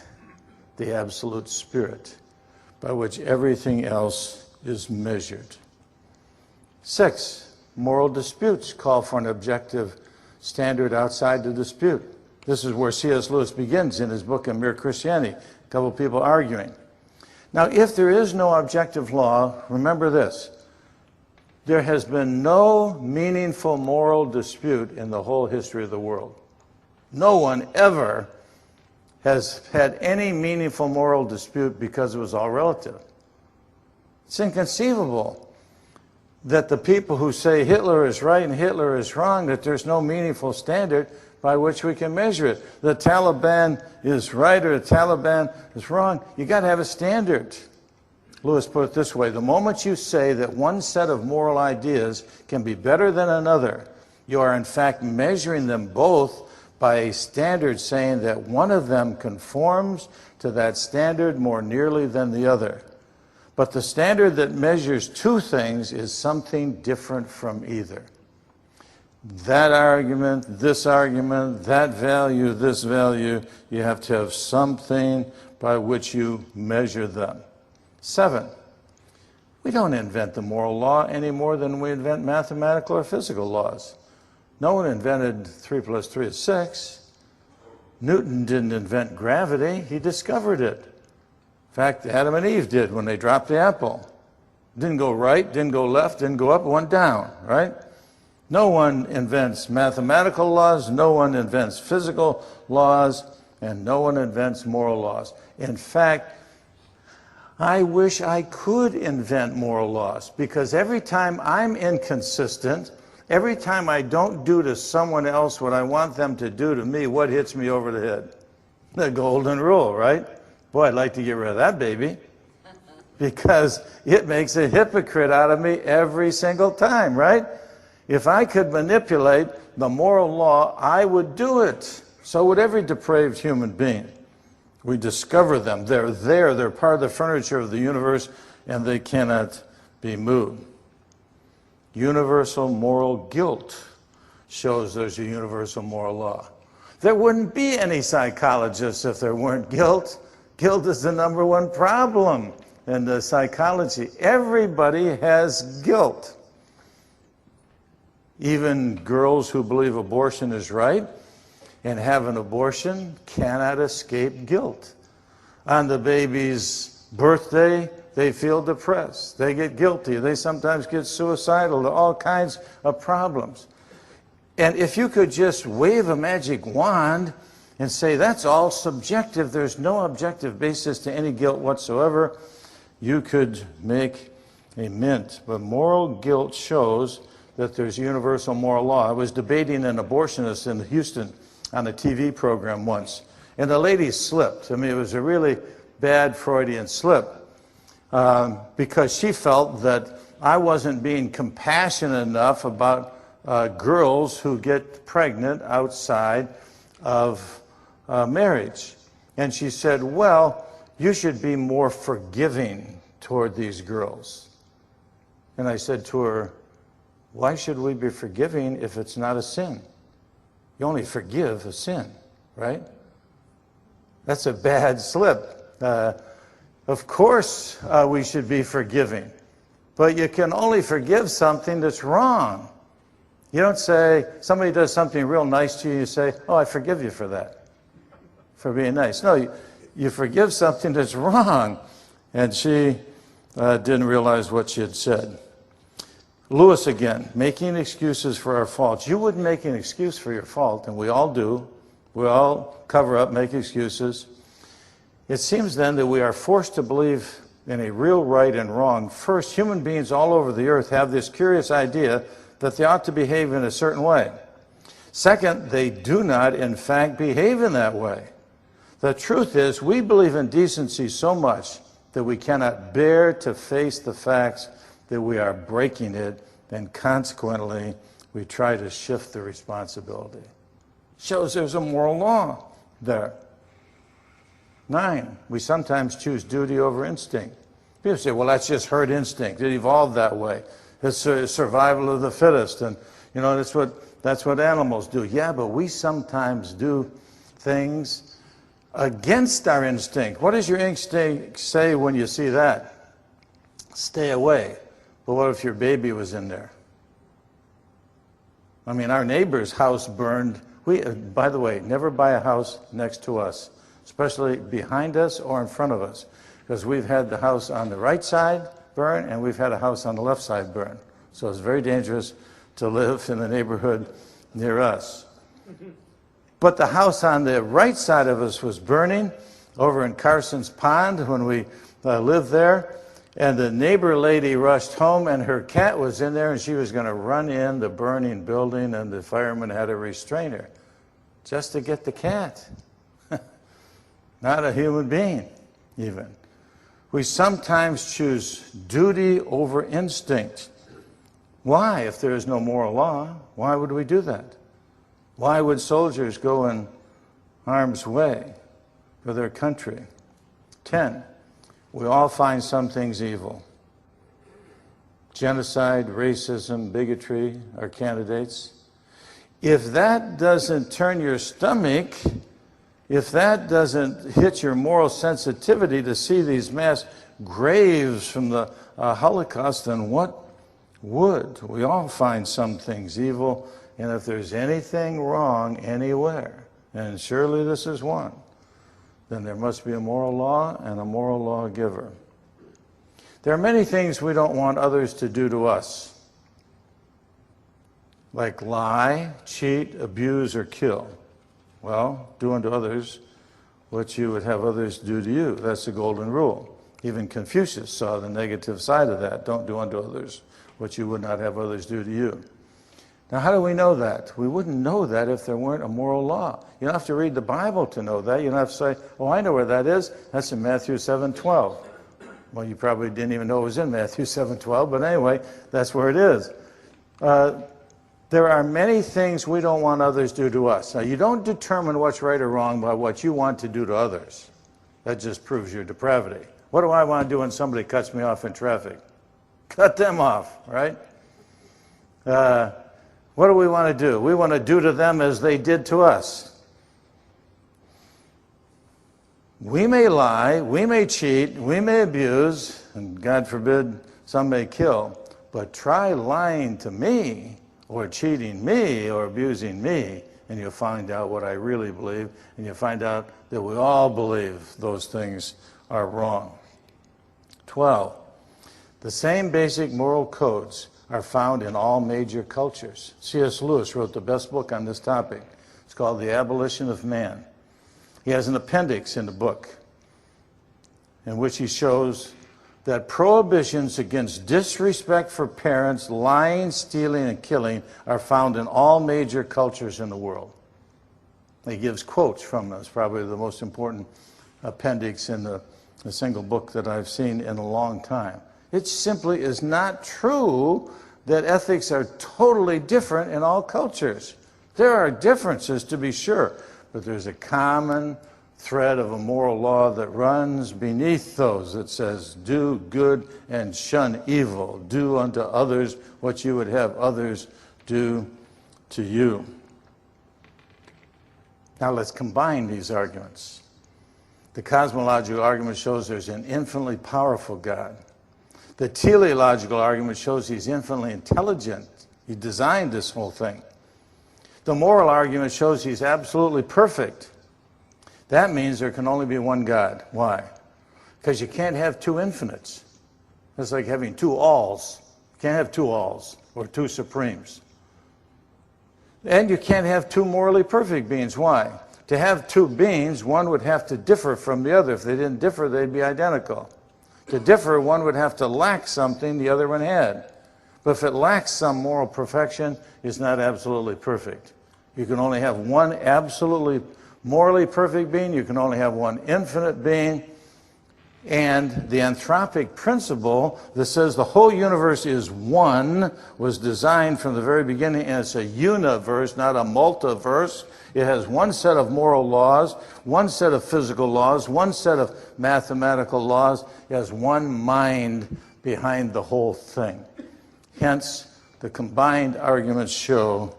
the absolute spirit, by which everything else is measured. 6, moral disputes call for an objective standard outside the dispute. This is where C.S. Lewis begins in his book, A Mere Christianity. A couple of people arguing. Now, if there is no objective law, remember this. There has been no meaningful moral dispute in the whole history of the world. No one ever has had any meaningful moral dispute because it was all relative. It's inconceivable that the people who say Hitler is right and Hitler is wrong, that there's no meaningful standard by which we can measure it. The Taliban is right or the Taliban is wrong. You got to have a standard. Lewis put it this way, the moment you say that one set of moral ideas can be better than another, you are in fact measuring them both by a standard saying that one of them conforms to that standard more nearly than the other. But the standard that measures two things is something different from either. That argument, that value, this value, you have to have something by which you measure them. 7, we don't invent the moral law any more than we invent mathematical or physical laws. No one invented 3 + 3 is 6. Newton didn't invent gravity, he discovered it. In fact, Adam and Eve did when they dropped the apple. Didn't go right, didn't go left, didn't go up, it went down, right? No one invents mathematical laws, no one invents physical laws, and no one invents moral laws. In fact, I wish I could invent moral laws, because every time I'm inconsistent, every time I don't do to someone else what I want them to do to me, what hits me over the head? The golden rule, right? Boy, I'd like to get rid of that baby, because it makes a hypocrite out of me every single time, right? If I could manipulate the moral law, I would do it. So would every depraved human being. We discover them. They're there. They're part of the furniture of the universe, and they cannot be moved. Universal moral guilt shows there's a universal moral law. There wouldn't be any psychologists if there weren't guilt. Guilt is the #1 problem in the psychology. Everybody has guilt. Even girls who believe abortion is right and have an abortion cannot escape guilt. On the baby's birthday, they feel depressed. They get guilty. They sometimes get suicidal. All kinds of problems. And if you could just wave a magic wand and say, that's all subjective, there's no objective basis to any guilt whatsoever, you could make a mint. But moral guilt shows that there's universal moral law. I was debating an abortionist in Houston on a TV program once, and the lady slipped. I mean, it was a really bad Freudian slip, because she felt that I wasn't being compassionate enough about girls who get pregnant outside of marriage. And she said, well, you should be more forgiving toward these girls. And I said to her, why should we be forgiving if it's not a sin? You only forgive a sin, right? That's a bad slip. Of course we should be forgiving, but you can only forgive something that's wrong. You don't say, somebody does something real nice to you, you say, oh, I forgive you for that, for being nice. No, you forgive something that's wrong. And she didn't realize what she had said. Lewis again, making excuses for our faults. You wouldn't make an excuse for your fault, and we all do. We all cover up, make excuses. It seems then that we are forced to believe in a real right and wrong. First, human beings all over the earth have this curious idea that they ought to behave in a certain way. Second, they do not, in fact, behave in that way. The truth is, we believe in decency so much that we cannot bear to face the facts that we are breaking it, and consequently, we try to shift the responsibility. Shows there's a moral law there. 9, we sometimes choose duty over instinct. People say, well, that's just herd instinct. It evolved that way. It's survival of the fittest, and you know, that's what animals do. Yeah, but we sometimes do things against our instinct. What does your instinct say when you see that? Stay away. But what if your baby was in there? I mean, our neighbor's house burned. By the way, never buy a house next to us, especially behind us or in front of us, because we've had the house on the right side burn and we've had a house on the left side burn. So it's very dangerous to live in the neighborhood near us. But the house on the right side of us was burning over in Carson's Pond when we lived there. And the neighbor lady rushed home, and her cat was in there, and she was going to run in the burning building, and the fireman had to restrain her just to get the cat. Not a human being, even. We sometimes choose duty over instinct. Why, if there is no moral law? Why would we do that? Why would soldiers go in harm's way for their country? 10, we all find some things evil. Genocide, racism, bigotry are candidates. If that doesn't turn your stomach, if that doesn't hit your moral sensitivity to see these mass graves from the Holocaust, then what would? We all find some things evil, and if there's anything wrong anywhere, and surely this is one, then there must be a moral law and a moral lawgiver. There are many things we don't want others to do to us, like lie, cheat, abuse, or kill. Well, do unto others what you would have others do to you. That's the golden rule. Even Confucius saw the negative side of that. Don't do unto others what you would not have others do to you. Now, how do we know that? We wouldn't know that if there weren't a moral law. You don't have to read the Bible to know that. You don't have to say, oh, I know where that is. That's in Matthew 7:12. Well, you probably didn't even know it was in Matthew 7:12, but anyway, that's where it is. There are many things we don't want others do to us. Now, you don't determine what's right or wrong by what you want to do to others. That just proves your depravity. What do I want to do when somebody cuts me off in traffic? Cut them off, right? What do we want to do? We want to do to them as they did to us. We may lie, we may cheat, we may abuse, and God forbid some may kill, but try lying to me or cheating me or abusing me, and you'll find out what I really believe, and you'll find out that we all believe those things are wrong. 12, the same basic moral codes are found in all major cultures. C.S. Lewis wrote the best book on this topic. It's called The Abolition of Man. He has an appendix in the book in which he shows that prohibitions against disrespect for parents, lying, stealing, and killing are found in all major cultures in the world. He gives quotes from them. It's probably the most important appendix in the single book that I've seen in a long time. It simply is not true that ethics are totally different in all cultures. There are differences, to be sure, but there's a common thread of a moral law that runs beneath those that says, do good and shun evil. Do unto others what you would have others do to you. Now let's combine these arguments. The cosmological argument shows there's an infinitely powerful God. The teleological argument shows he's infinitely intelligent. He designed this whole thing. The moral argument shows he's absolutely perfect. That means there can only be one God. Why? Because you can't have two infinites. It's like having two alls. You can't have two alls or two supremes. And you can't have two morally perfect beings. Why? To have two beings, one would have to differ from the other. If they didn't differ, they'd be identical. To differ, one would have to lack something the other one had. But if it lacks some moral perfection, it's not absolutely perfect. You can only have one absolutely morally perfect being. You can only have one infinite being. And the anthropic principle that says the whole universe is one was designed from the very beginning, and it's a universe, not a multiverse. It has one set of moral laws, one set of physical laws, one set of mathematical laws. It has one mind behind the whole thing. Hence, the combined arguments show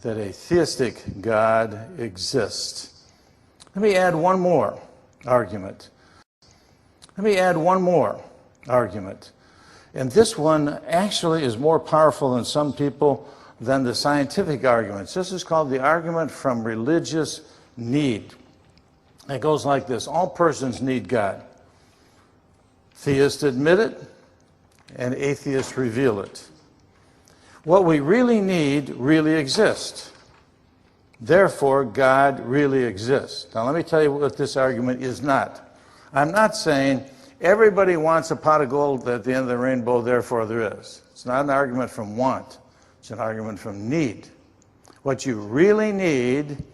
that a theistic God exists. Let me add one more argument. And this one actually is more powerful than some people than the scientific arguments. This is called the argument from religious need. It goes like this: all persons need God. Theists admit it, and atheists reveal it. What we really need really exists. Therefore, God really exists. Now, let me tell you what this argument is not. I'm not saying everybody wants a pot of gold at the end of the rainbow, therefore there is. It's not an argument from want. It's an argument from need. What you really need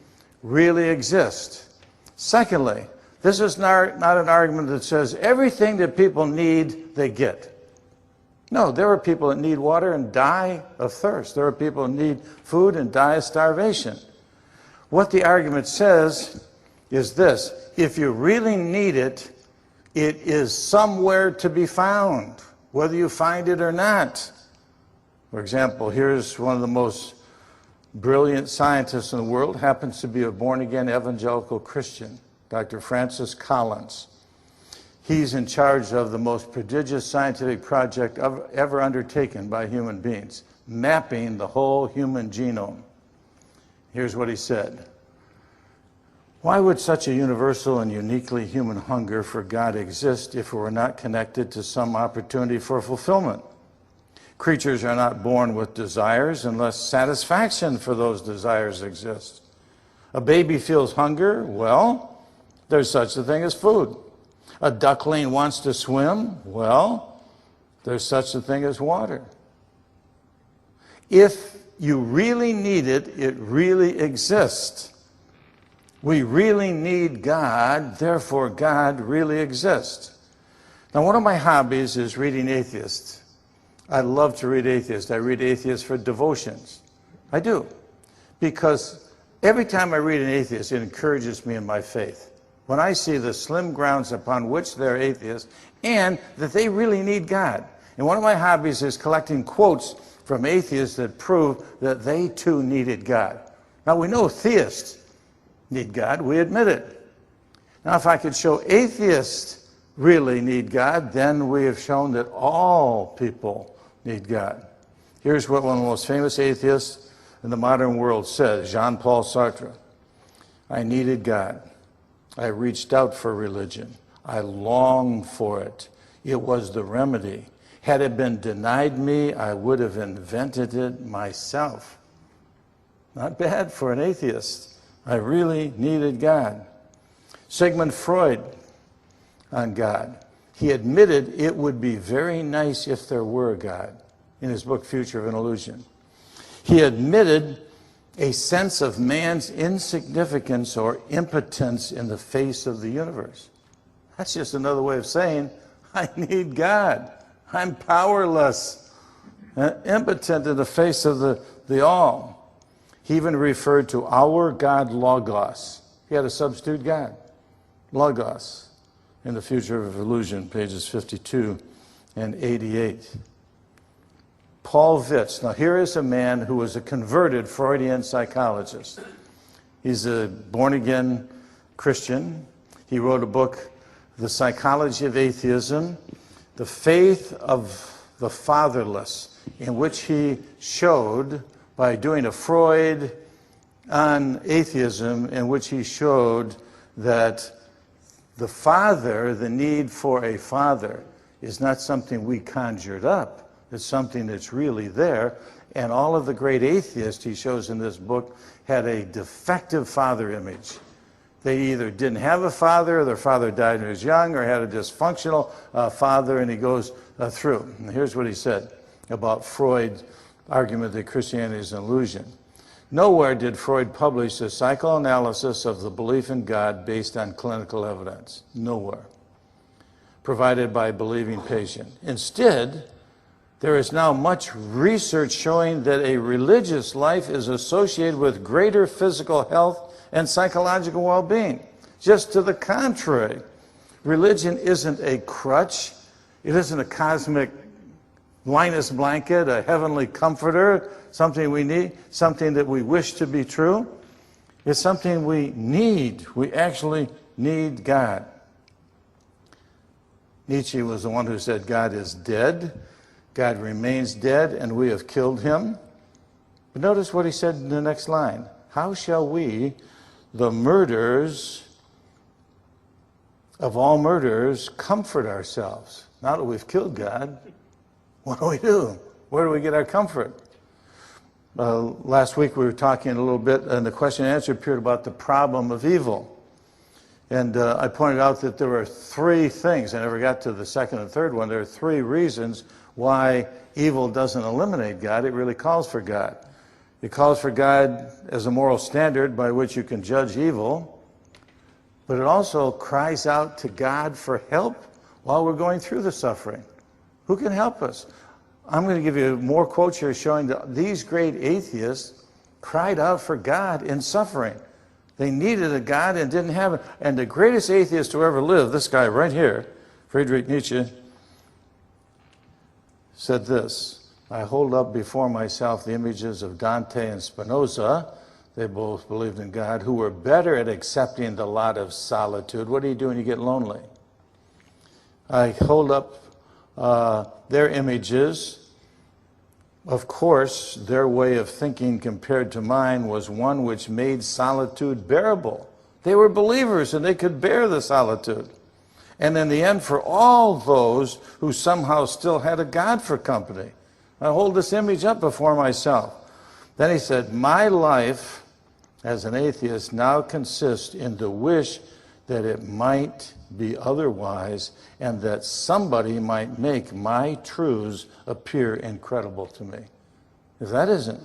really exists. Secondly, this is not an argument that says everything that people need, they get. No, there are people that need water and die of thirst. There are people that need food and die of starvation. What the argument says is this: if you really need it, it is somewhere to be found, whether you find it or not. For example, here's one of the most brilliant scientists in the world, happens to be a born-again evangelical Christian, Dr. Francis Collins. He's in charge of the most prodigious scientific project ever undertaken by human beings, mapping the whole human genome. Here's what he said: why would such a universal and uniquely human hunger for God exist if it were not connected to some opportunity for fulfillment? Creatures are not born with desires unless satisfaction for those desires exists. A baby feels hunger, well, there's such a thing as food. A duckling wants to swim, well, there's such a thing as water. If you really need it, it really exists. We really need God, therefore God really exists. Now, one of my hobbies is reading atheists. I love to read atheists. I read atheists for devotions. I do. Because every time I read an atheist, it encourages me in my faith. When I see the slim grounds upon which they're atheists and that they really need God. And one of my hobbies is collecting quotes from atheists that prove that they too needed God. Now, we know theists need God. We admit it. Now, if I could show atheists really need God, then we have shown that all people need God. Here's what one of the most famous atheists in the modern world says, Jean-Paul Sartre: I needed God. I reached out for religion. I longed for it. It was the remedy. Had it been denied me, I would have invented it myself. Not bad for an atheist. I really needed God. Sigmund Freud on God. He admitted it would be very nice if there were a God in his book, Future of an Illusion. He admitted a sense of man's insignificance or impotence in the face of the universe. That's just another way of saying, I need God. I'm powerless, impotent in the face of the all. He even referred to our God, Logos. He had a substitute God, Logos, in the Future of Illusion, pages 52 and 88. Paul Witz. Now, here is a man who was a converted Freudian psychologist. He's a born-again Christian. He wrote a book, The Psychology of Atheism, The Faith of the Fatherless, in which he showed, by doing a Freud on atheism, in which he showed that the father, the need for a father, is not something we conjured up. It's something that's really there. And all of the great atheists he shows in this book had a defective father image. They either didn't have a father, or their father died when he was young, or had a dysfunctional father, and he goes through. And here's what he said about Freud's argument that Christianity is an illusion. Nowhere did Freud publish a psychoanalysis of the belief in God based on clinical evidence. Nowhere. Provided by a believing patient. Instead, there is now much research showing that a religious life is associated with greater physical health and psychological well-being. Just to the contrary, religion isn't a crutch. It isn't a cosmic Linus blanket, a heavenly comforter, something we need, something that we wish to be true. It's something we need. We actually need God. Nietzsche was the one who said God is dead. God remains dead, and we have killed him. But notice what he said in the next line. How shall we, the murderers of all murderers, comfort ourselves? Now that we've killed God, what do? Where do we get our comfort? Last week we were talking a little bit, and the question and answer appeared about the problem of evil. And I pointed out that there were three things. I never got to the second and third one. There are three reasons why evil doesn't eliminate God. It really calls for God. It calls for God as a moral standard by which you can judge evil. But it also cries out to God for help while we're going through the suffering. Who can help us? I'm going to give you more quotes here showing that these great atheists cried out for God in suffering. They needed a God and didn't have it. And the greatest atheist who ever lived, this guy right here, Friedrich Nietzsche, said this: I hold up before myself the images of Dante and Spinoza. They both believed in God, who were better at accepting the lot of solitude. What do you do when you get lonely? I hold up their images. Of course, their way of thinking compared to mine was one which made solitude bearable. They were believers and they could bear the solitude. And in the end, for all those who somehow still had a God for company, I hold this image up before myself. Then he said, my life as an atheist now consists in the wish that it might be otherwise, and that somebody might make my truths appear incredible to me. If that isn't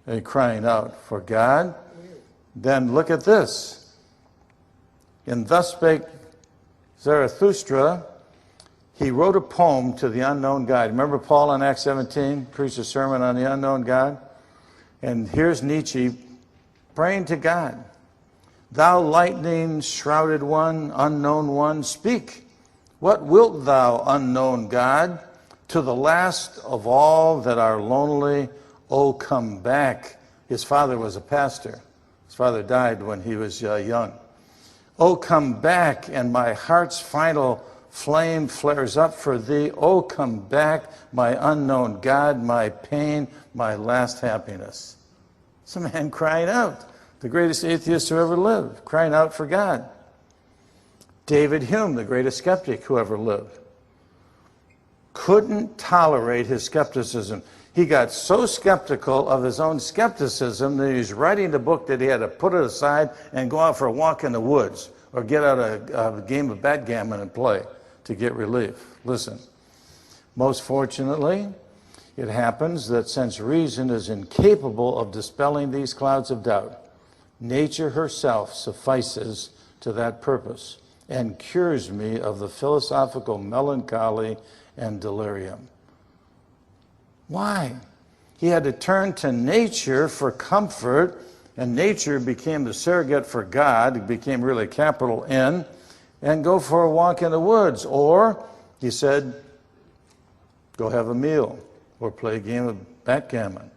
a crying out for God, then look at this. In Thus Spake Zarathustra, he wrote a poem to the unknown God. Remember Paul in Acts 17 preached a sermon on the unknown God? And here's Nietzsche praying to God. Thou lightning-shrouded one, unknown one, speak. What wilt thou, unknown God? To the last of all that are lonely, oh, come back. His father was a pastor. His father died when he was young. Oh, come back, and my heart's final flame flares up for thee. Oh, come back, my unknown God, my pain, my last happiness. It's a man crying out. The greatest atheist who ever lived, crying out for God. David Hume, the greatest skeptic who ever lived, couldn't tolerate his skepticism. He got so skeptical of his own skepticism that he was writing the book that he had to put it aside and go out for a walk in the woods or get out a game of backgammon and play to get relief. Listen, most fortunately, it happens that since reason is incapable of dispelling these clouds of doubt, nature herself suffices to that purpose and cures me of the philosophical melancholy and delirium. Why? He had to turn to nature for comfort, and nature became the surrogate for God. It became really capital N, and go for a walk in the woods. Or, he said, go have a meal, or play a game of backgammon,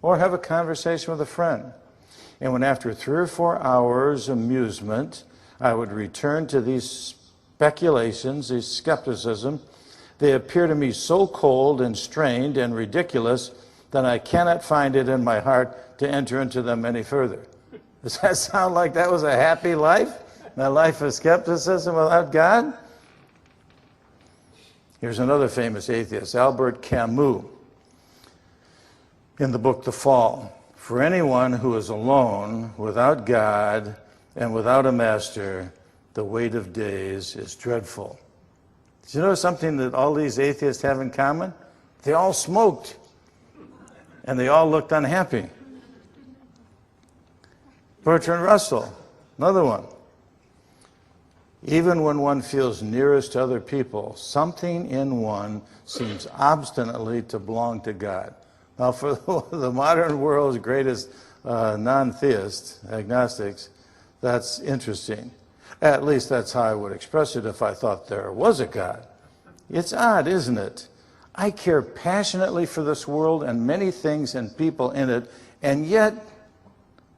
or have a conversation with a friend. And when after 3 or 4 hours amusement, I would return to these speculations, these skepticism, they appear to me so cold and strained and ridiculous that I cannot find it in my heart to enter into them any further. Does that sound like that was a happy life? A life of skepticism without God? Here's another famous atheist, Albert Camus, in the book The Fall. For anyone who is alone, without God, and without a master, the weight of days is dreadful. Do you know something that all these atheists have in common? They all smoked, and they all looked unhappy. Bertrand Russell, another one. Even when one feels nearest to other people, something in one seems obstinately to belong to God. Now, for the modern world's greatest non-theists, agnostics, that's interesting. At least that's how I would express it if I thought there was a God. It's odd, isn't it? I care passionately for this world and many things and people in it, and yet,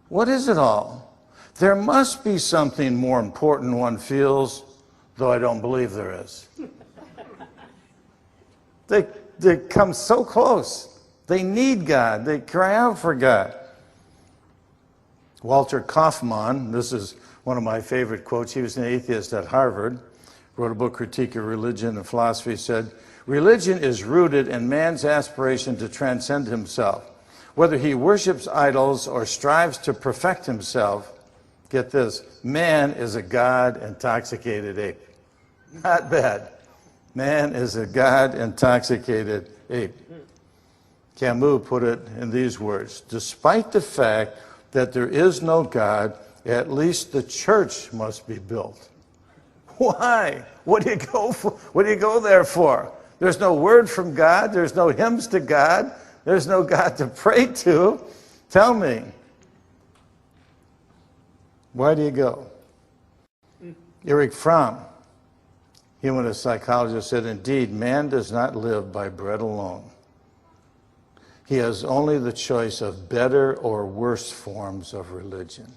what is it all? There must be something more important, one feels, though I don't believe there is. They come so close. They need God. They cry out for God. Walter Kaufmann, this is one of my favorite quotes. He was an atheist at Harvard, wrote a book, Critique of Religion and Philosophy, said, religion is rooted in man's aspiration to transcend himself. Whether he worships idols or strives to perfect himself, get this, man is a God-intoxicated ape. Not bad. Man is a God-intoxicated ape. Camus put it in these words, despite the fact that there is no God, at least the church must be built. Why? What do you go for? What do you go there for? There's no word from God. There's no hymns to God. There's no God to pray to. Tell me. Why do you go? Erich Fromm, humanist psychologist, said, indeed, man does not live by bread alone. He has only the choice of better or worse forms of religion.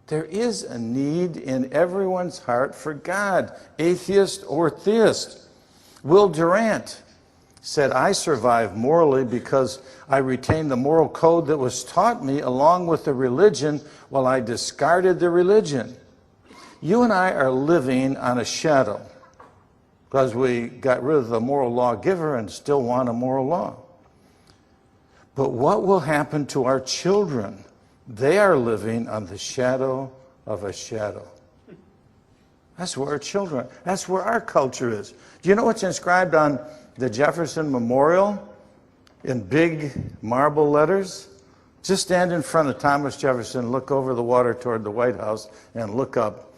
There is a need in everyone's heart for God, atheist or theist. Will Durant said, I survive morally because I retained the moral code that was taught me along with the religion while I discarded the religion. You and I are living on a shadow because we got rid of the moral lawgiver and still want a moral law. But what will happen to our children? They are living on the shadow of a shadow. That's where our children are. That's where our culture is. Do you know what's inscribed on the Jefferson Memorial in big marble letters? Just stand in front of Thomas Jefferson, look over the water toward the White House, and look up,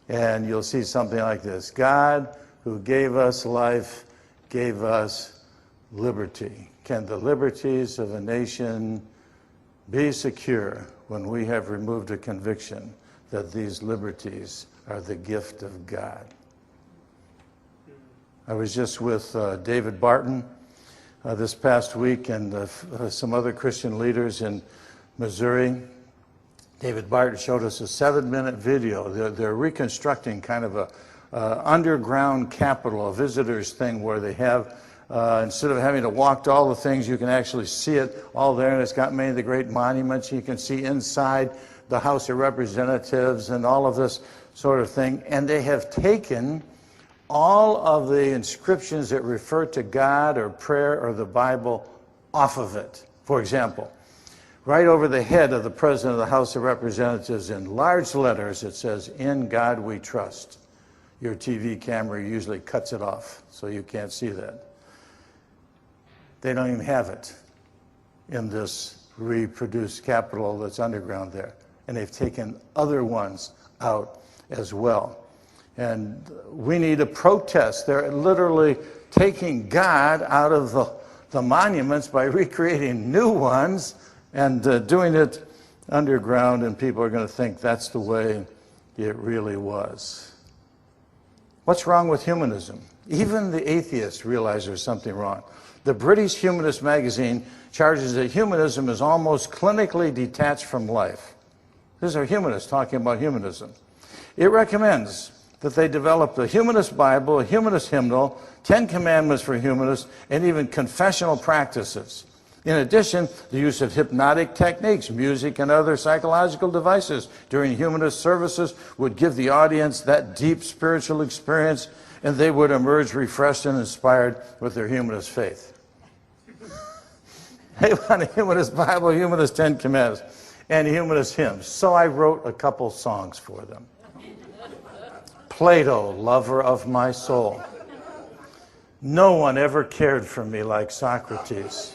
and you'll see something like this. God, who gave us life, gave us liberty. Can the liberties of a nation be secure when we have removed a conviction that these liberties are the gift of God? I was just with David Barton this past week and some other Christian leaders in Missouri. David Barton showed us a 7-minute video. They're reconstructing kind of a underground capitol, a visitors thing where they have, instead of having to walk to all the things, you can actually see it all there, and it's got many of the great monuments. You can see inside the House of Representatives and all of this sort of thing. And they have taken all of the inscriptions that refer to God or prayer or the Bible off of it. For example, right over the head of the President of the House of Representatives in large letters, it says, "In God we trust." Your TV camera usually cuts it off, so you can't see that. They don't even have it in this reproduced capitol that's underground there. And they've taken other ones out as well. And we need a protest. They're literally taking God out of the monuments by recreating new ones and doing it underground, and people are going to think that's the way it really was. What's wrong with humanism? Even the atheists realize there's something wrong. The British Humanist magazine charges that humanism is almost clinically detached from life. These are humanists talking about humanism. It recommends that they develop a humanist Bible, a humanist hymnal, 10 commandments for humanists, and even confessional practices. In addition, the use of hypnotic techniques, music, and other psychological devices during humanist services would give the audience that deep spiritual experience, and they would emerge refreshed and inspired with their humanist faith. They want a humanist Bible, humanist 10 commandments, and humanist hymns. So I wrote a couple songs for them. Plato, lover of my soul. No one ever cared for me like Socrates.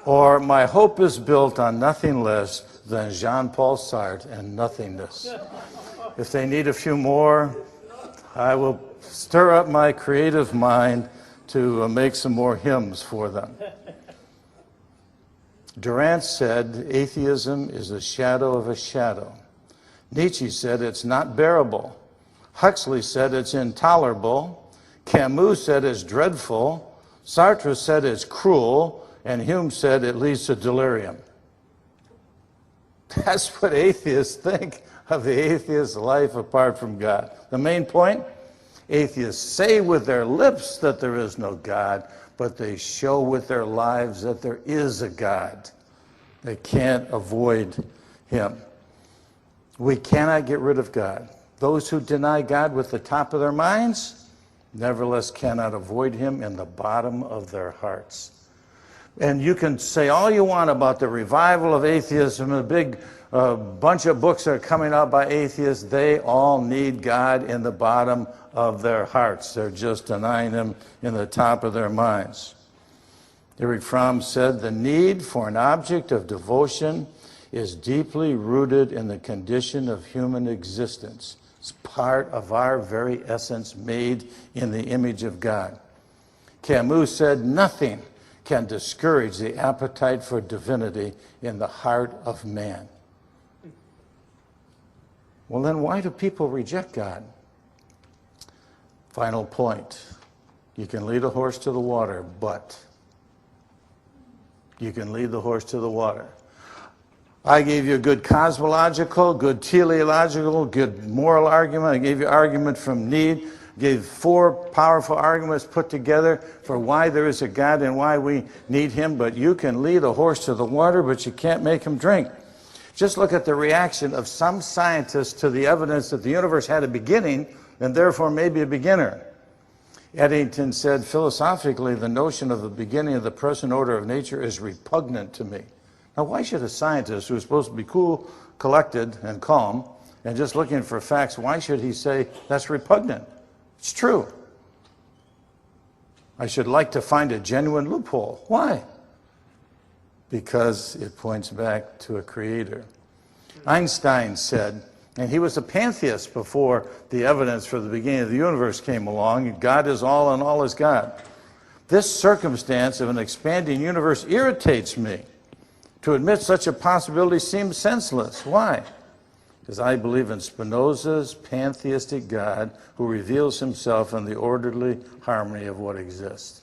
Or my hope is built on nothing less than Jean-Paul Sartre and nothingness. If they need a few more, I will stir up my creative mind to make some more hymns for them. Durant said, atheism is the shadow of a shadow. Nietzsche said it's not bearable. Huxley said it's intolerable. Camus said it's dreadful. Sartre said it's cruel. And Hume said it leads to delirium. That's what atheists think of the atheist's life apart from God. The main point, atheists say with their lips that there is no God, but they show with their lives that there is a God. They can't avoid him. We cannot get rid of God. Those who deny God with the top of their minds, nevertheless cannot avoid him in the bottom of their hearts. And you can say all you want about the revival of atheism, a big bunch of books that are coming out by atheists. They all need God in the bottom of their hearts. They're just denying him in the top of their minds. Erich Fromm said, the need for an object of devotion is deeply rooted in the condition of human existence. It's part of our very essence, made in the image of God. Camus said, nothing can discourage the appetite for divinity in the heart of man. Well, then why do people reject God? Final point. You can lead a horse to the water, but you can lead the horse to the water. I gave you a good cosmological, good teleological, good moral argument. I gave you argument from need. Gave 4 powerful arguments put together for why there is a God and why we need him. But you can lead a horse to the water, but you can't make him drink. Just look at the reaction of some scientists to the evidence that the universe had a beginning and therefore maybe a beginner. Eddington said, philosophically, the notion of the beginning of the present order of nature is repugnant to me. Now, why should a scientist who is supposed to be cool, collected, and calm, and just looking for facts, why should he say that's repugnant? It's true. I should like to find a genuine loophole. Why? Because it points back to a creator. Einstein said, and he was a pantheist before the evidence for the beginning of the universe came along, God is all and all is God. This circumstance of an expanding universe irritates me. To admit such a possibility seems senseless. Why? Because I believe in Spinoza's pantheistic God who reveals himself in the orderly harmony of what exists.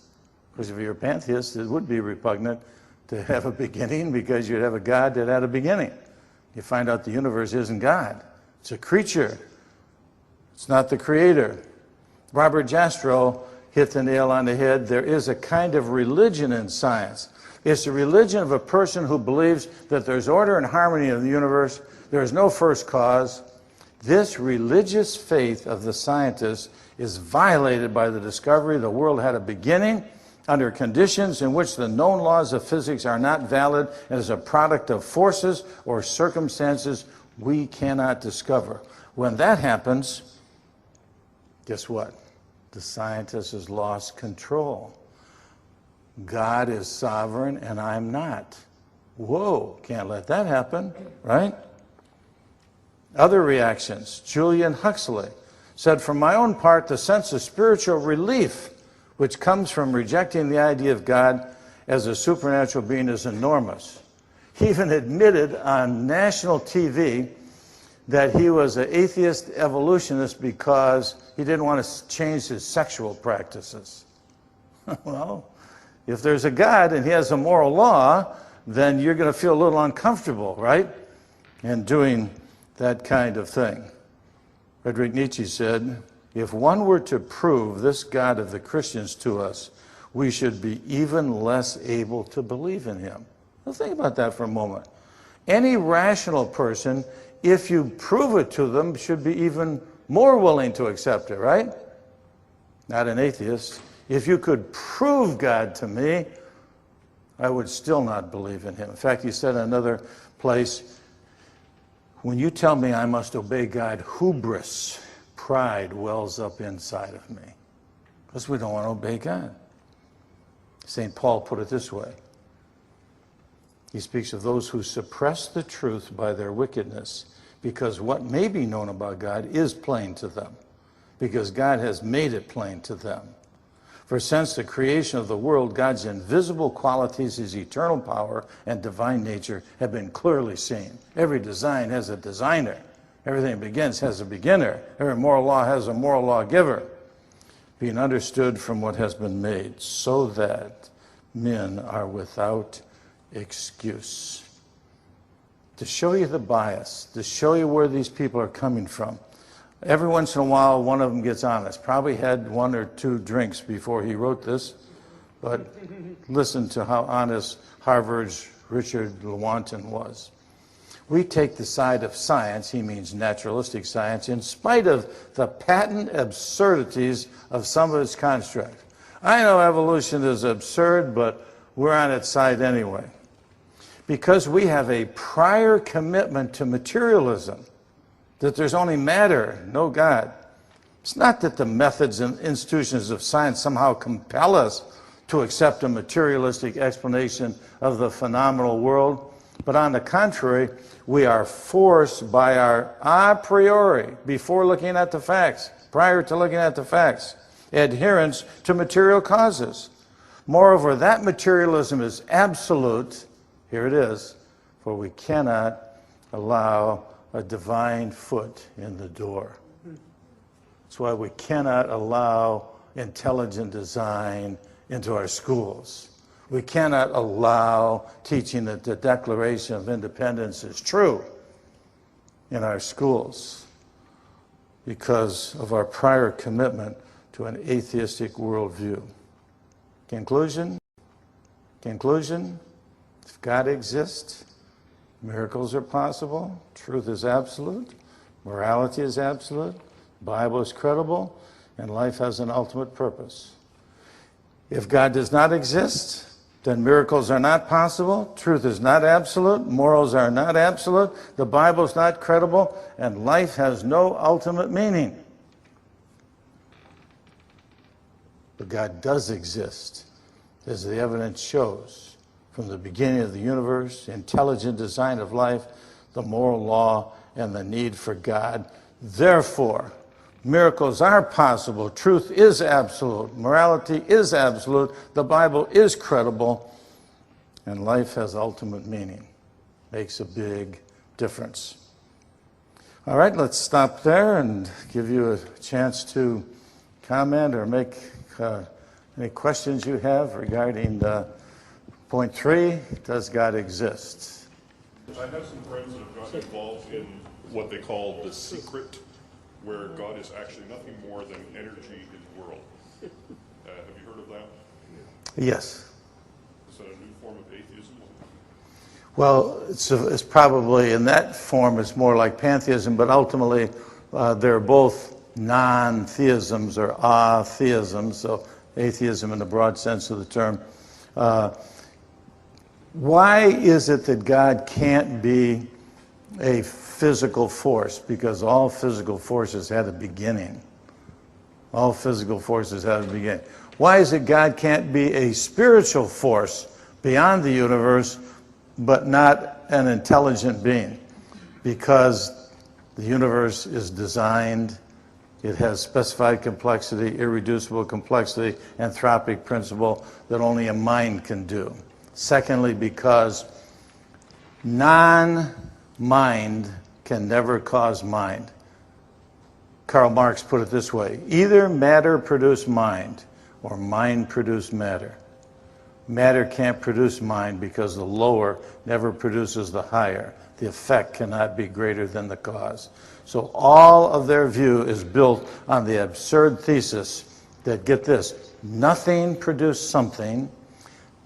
Because if you're a pantheist, it would be repugnant to have a beginning because you'd have a God that had a beginning. You find out the universe isn't God. It's a creature. It's not the creator. Robert Jastrow hit the nail on the head. There is a kind of religion in science. It's the religion of a person who believes that there's order and harmony in the universe. There is no first cause. This religious faith of the scientists is violated by the discovery the world had a beginning under conditions in which the known laws of physics are not valid and is a product of forces or circumstances we cannot discover. When that happens, guess what? The scientist has lost control. God is sovereign and I'm not. Whoa, can't let that happen, right? Other reactions. Julian Huxley said, for my own part, the sense of spiritual relief which comes from rejecting the idea of God as a supernatural being is enormous. He even admitted on national TV that he was an atheist evolutionist because he didn't want to change his sexual practices. Well, if there's a God and he has a moral law, then you're going to feel a little uncomfortable, right? In doing that kind of thing. Friedrich Nietzsche said, if one were to prove this God of the Christians to us, we should be even less able to believe in him. Now think about that for a moment. Any rational person, if you prove it to them, should be even more willing to accept it, right? Not an atheist. If you could prove God to me, I would still not believe in him. In fact, he said in another place, when you tell me I must obey God, hubris, pride wells up inside of me. Because we don't want to obey God. St. Paul put it this way. He speaks of those who suppress the truth by their wickedness, because what may be known about God is plain to them, because God has made it plain to them. For since the creation of the world, God's invisible qualities, his eternal power and divine nature have been clearly seen. Every design has a designer. Everything that begins has a beginner. Every moral law has a moral lawgiver. Being understood from what has been made, so that men are without excuse. To show you the bias, to show you where these people are coming from. Every once in a while, one of them gets honest. Probably had 1 or 2 drinks before he wrote this, but listen to how honest Harvard's Richard Lewontin was. We take the side of science, he means naturalistic science, in spite of the patent absurdities of some of its constructs. I know evolution is absurd, but we're on its side anyway. Because we have a prior commitment to materialism, that there's only matter, no God. It's not that the methods and institutions of science somehow compel us to accept a materialistic explanation of the phenomenal world, but on the contrary, we are forced by our a priori, before looking at the facts, prior to looking at the facts, adherence to material causes. Moreover, that materialism is absolute, here it is, for we cannot allow a divine foot in the door. That's why we cannot allow intelligent design into our schools. We cannot allow teaching that the Declaration of Independence is true in our schools because of our prior commitment to an atheistic worldview. Conclusion? If God exists, miracles are possible, truth is absolute, morality is absolute, the Bible is credible, and life has an ultimate purpose. If God does not exist, then miracles are not possible, truth is not absolute, morals are not absolute, the Bible is not credible, and life has no ultimate meaning. But God does exist, as the evidence shows, from the beginning of the universe, intelligent design of life, the moral law, and the need for God. Therefore, miracles are possible, truth is absolute, morality is absolute, the Bible is credible, and life has ultimate meaning. Makes a big difference. All right, let's stop there and give you a chance to comment or make any questions you have regarding point 3, does God exist? I have some friends that have gotten involved in what they call the secret, where God is actually nothing more than energy in the world. Have you heard of that? Yes. Is that a new form of atheism? Well, it's probably, in that form, it's more like pantheism, but ultimately they're both non-theisms or atheisms, so atheism in the broad sense of the term. Why is it that God can't be a physical force? Because all physical forces had a beginning. All physical forces had a beginning. Why is it God can't be a spiritual force beyond the universe, but not an intelligent being? Because the universe is designed, it has specified complexity, irreducible complexity, anthropic principle that only a mind can do. Secondly, because non-mind can never cause mind. Karl Marx put it this way: either matter produce mind, or mind produce matter. Matter can't produce mind because the lower never produces the higher. The effect cannot be greater than the cause. So all of their view is built on the absurd thesis that, get this, nothing produced something,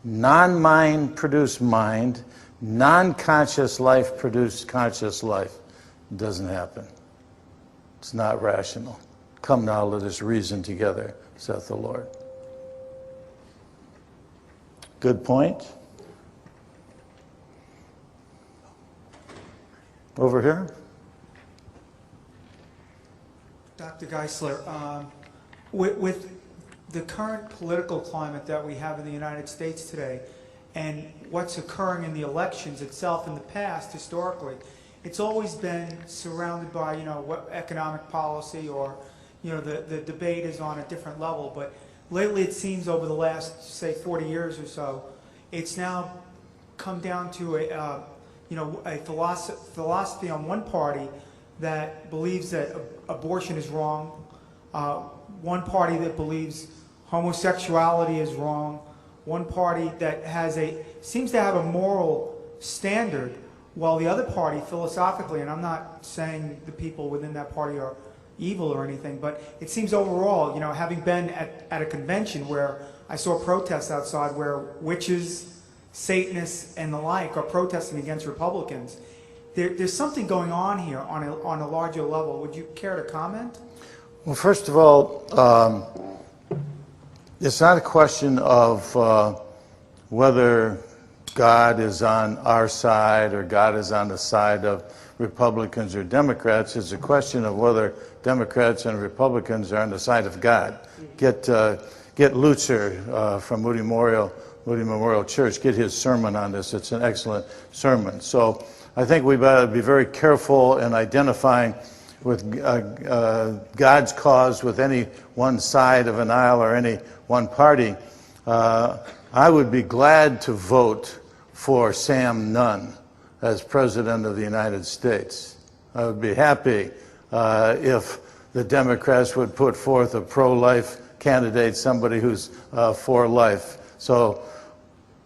non-mind produced mind, non-conscious life produced conscious life. It doesn't happen. It's not rational. Come now, let us reason together, saith the Lord. Good point. Over here. Dr. Geisler, with the current political climate that we have in the United States today and what's occurring in the elections itself in the past, historically, it's always been surrounded by, what economic policy or, the debate is on a different level. But lately it seems over the last, say, 40 years or so, it's now come down to a philosophy on one party that believes that abortion is wrong, one party that believes homosexuality is wrong, one party that seems to have a moral standard, while the other party philosophically, and I'm not saying the people within that party are evil or anything, but it seems overall, having been at a convention where I saw protests outside where witches, Satanists, and the like are protesting against Republicans, there's something going on here on a larger level. Would you care to comment? Well, first of all, it's not a question of whether God is on our side or God is on the side of Republicans or Democrats. It's a question of whether Democrats and Republicans are on the side of God. Get Lutzer from Moody Memorial Church, get his sermon on this. It's an excellent sermon. So I think we better be very careful in identifying with God's cause with any one side of an aisle or any one party. I would be glad to vote for Sam Nunn as President of the United States. I would be happy if the Democrats would put forth a pro-life candidate, somebody who's for life. So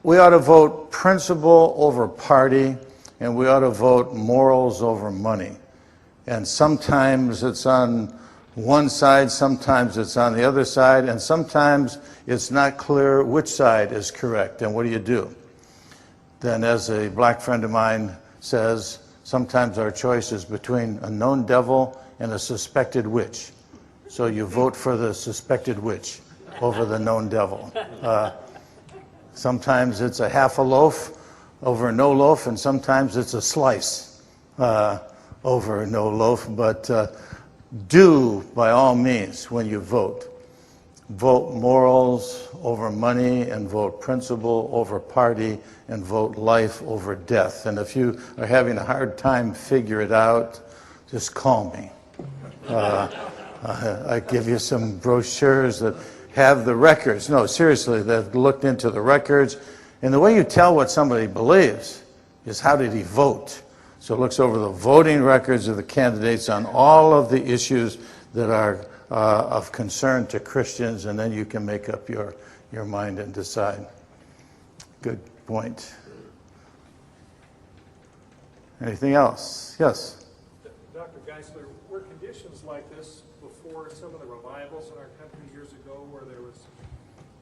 we ought to vote principle over party, and we ought to vote morals over money. And sometimes it's on one side, sometimes it's on the other side, and sometimes it's not clear which side is correct. And what do? Then, as a black friend of mine says, sometimes our choice is between a known devil and a suspected witch. So you vote for the suspected witch over the known devil. Sometimes it's a half a loaf over no loaf, and sometimes it's a slice over no loaf. But do, by all means, when you vote, vote morals over money, and vote principle over party, and vote life over death. And if you are having a hard time figure it out, just call me. I give you some brochures that have the records. No, seriously, they've looked into the records. And the way you tell what somebody believes is how did he vote. So it looks over the voting records of the candidates on all of the issues that are of concern to Christians, and then you can make up your mind and decide. Good point. Anything else? Yes? Dr. Geisler, were conditions like this before some of the revivals in our country years ago, where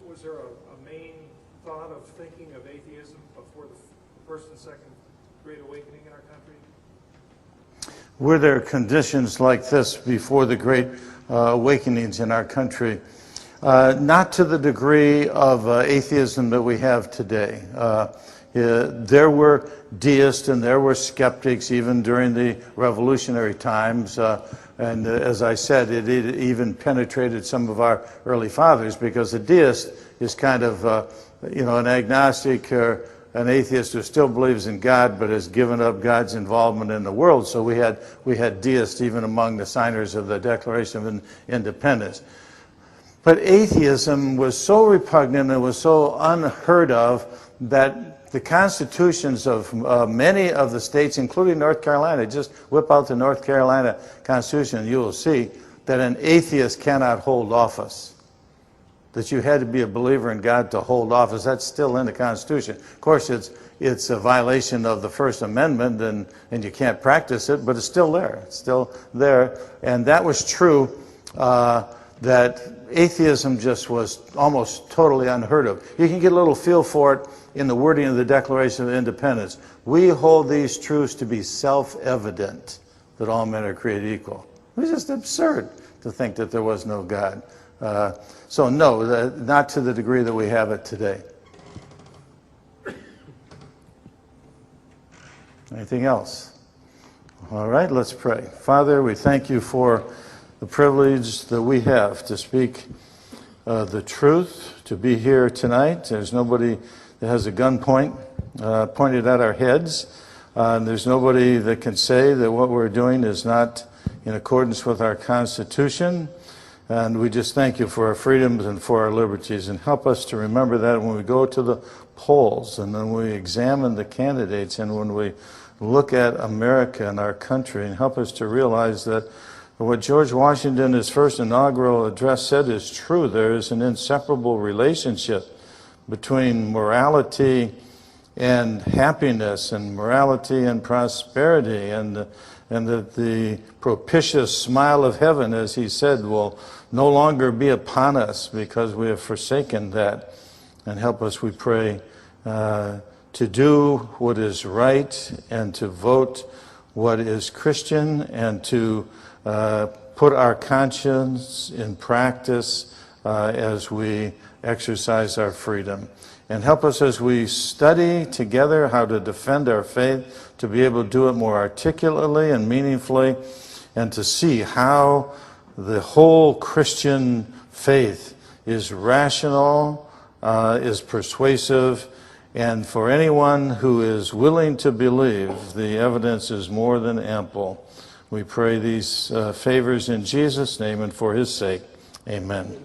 was there a main thought of thinking of atheism before the first and second Great Awakening in our country? Were there conditions like this before the Great Awakenings in our country? Not to the degree of atheism that we have today. There were deists and there were skeptics even during the revolutionary times. And as I said, it even penetrated some of our early fathers, because a deist is kind of, an agnostic or an atheist who still believes in God but has given up God's involvement in the world. So we had deists even among the signers of the Declaration of Independence. But atheism was so repugnant and was so unheard of that the constitutions of many of the states, including North Carolina, just whip out the North Carolina Constitution and you will see that an atheist cannot hold office. That you had to be a believer in God to hold office. That's still in the Constitution. Of course, it's a violation of the First Amendment, and you can't practice it, but it's still there. It's still there. And that was true, that atheism just was almost totally unheard of. You can get a little feel for it in the wording of the Declaration of Independence. We hold these truths to be self-evident, that all men are created equal. It was just absurd to think that there was no God. So no, not to the degree that we have it today. Anything else? All right, let's pray. Father, we thank you for the privilege that we have to speak the truth, to be here tonight. There's nobody that has a gun pointed at our heads. There's nobody that can say that what we're doing is not in accordance with our Constitution. And we just thank you for our freedoms and for our liberties, and help us to remember that when we go to the polls and when we examine the candidates and when we look at America and our country, and help us to realize that what George Washington in his first inaugural address said is true. There is an inseparable relationship between morality and happiness, and morality and prosperity, and that the propitious smile of heaven, as he said, will no longer be upon us because we have forsaken that. And help us, we pray, to do what is right, and to vote what is Christian, and to put our conscience in practice as we exercise our freedom. And help us as we study together how to defend our faith, to be able to do it more articulately and meaningfully, and to see how the whole Christian faith is rational, is persuasive, and for anyone who is willing to believe, the evidence is more than ample. We pray these favors in Jesus' name and for his sake. Amen.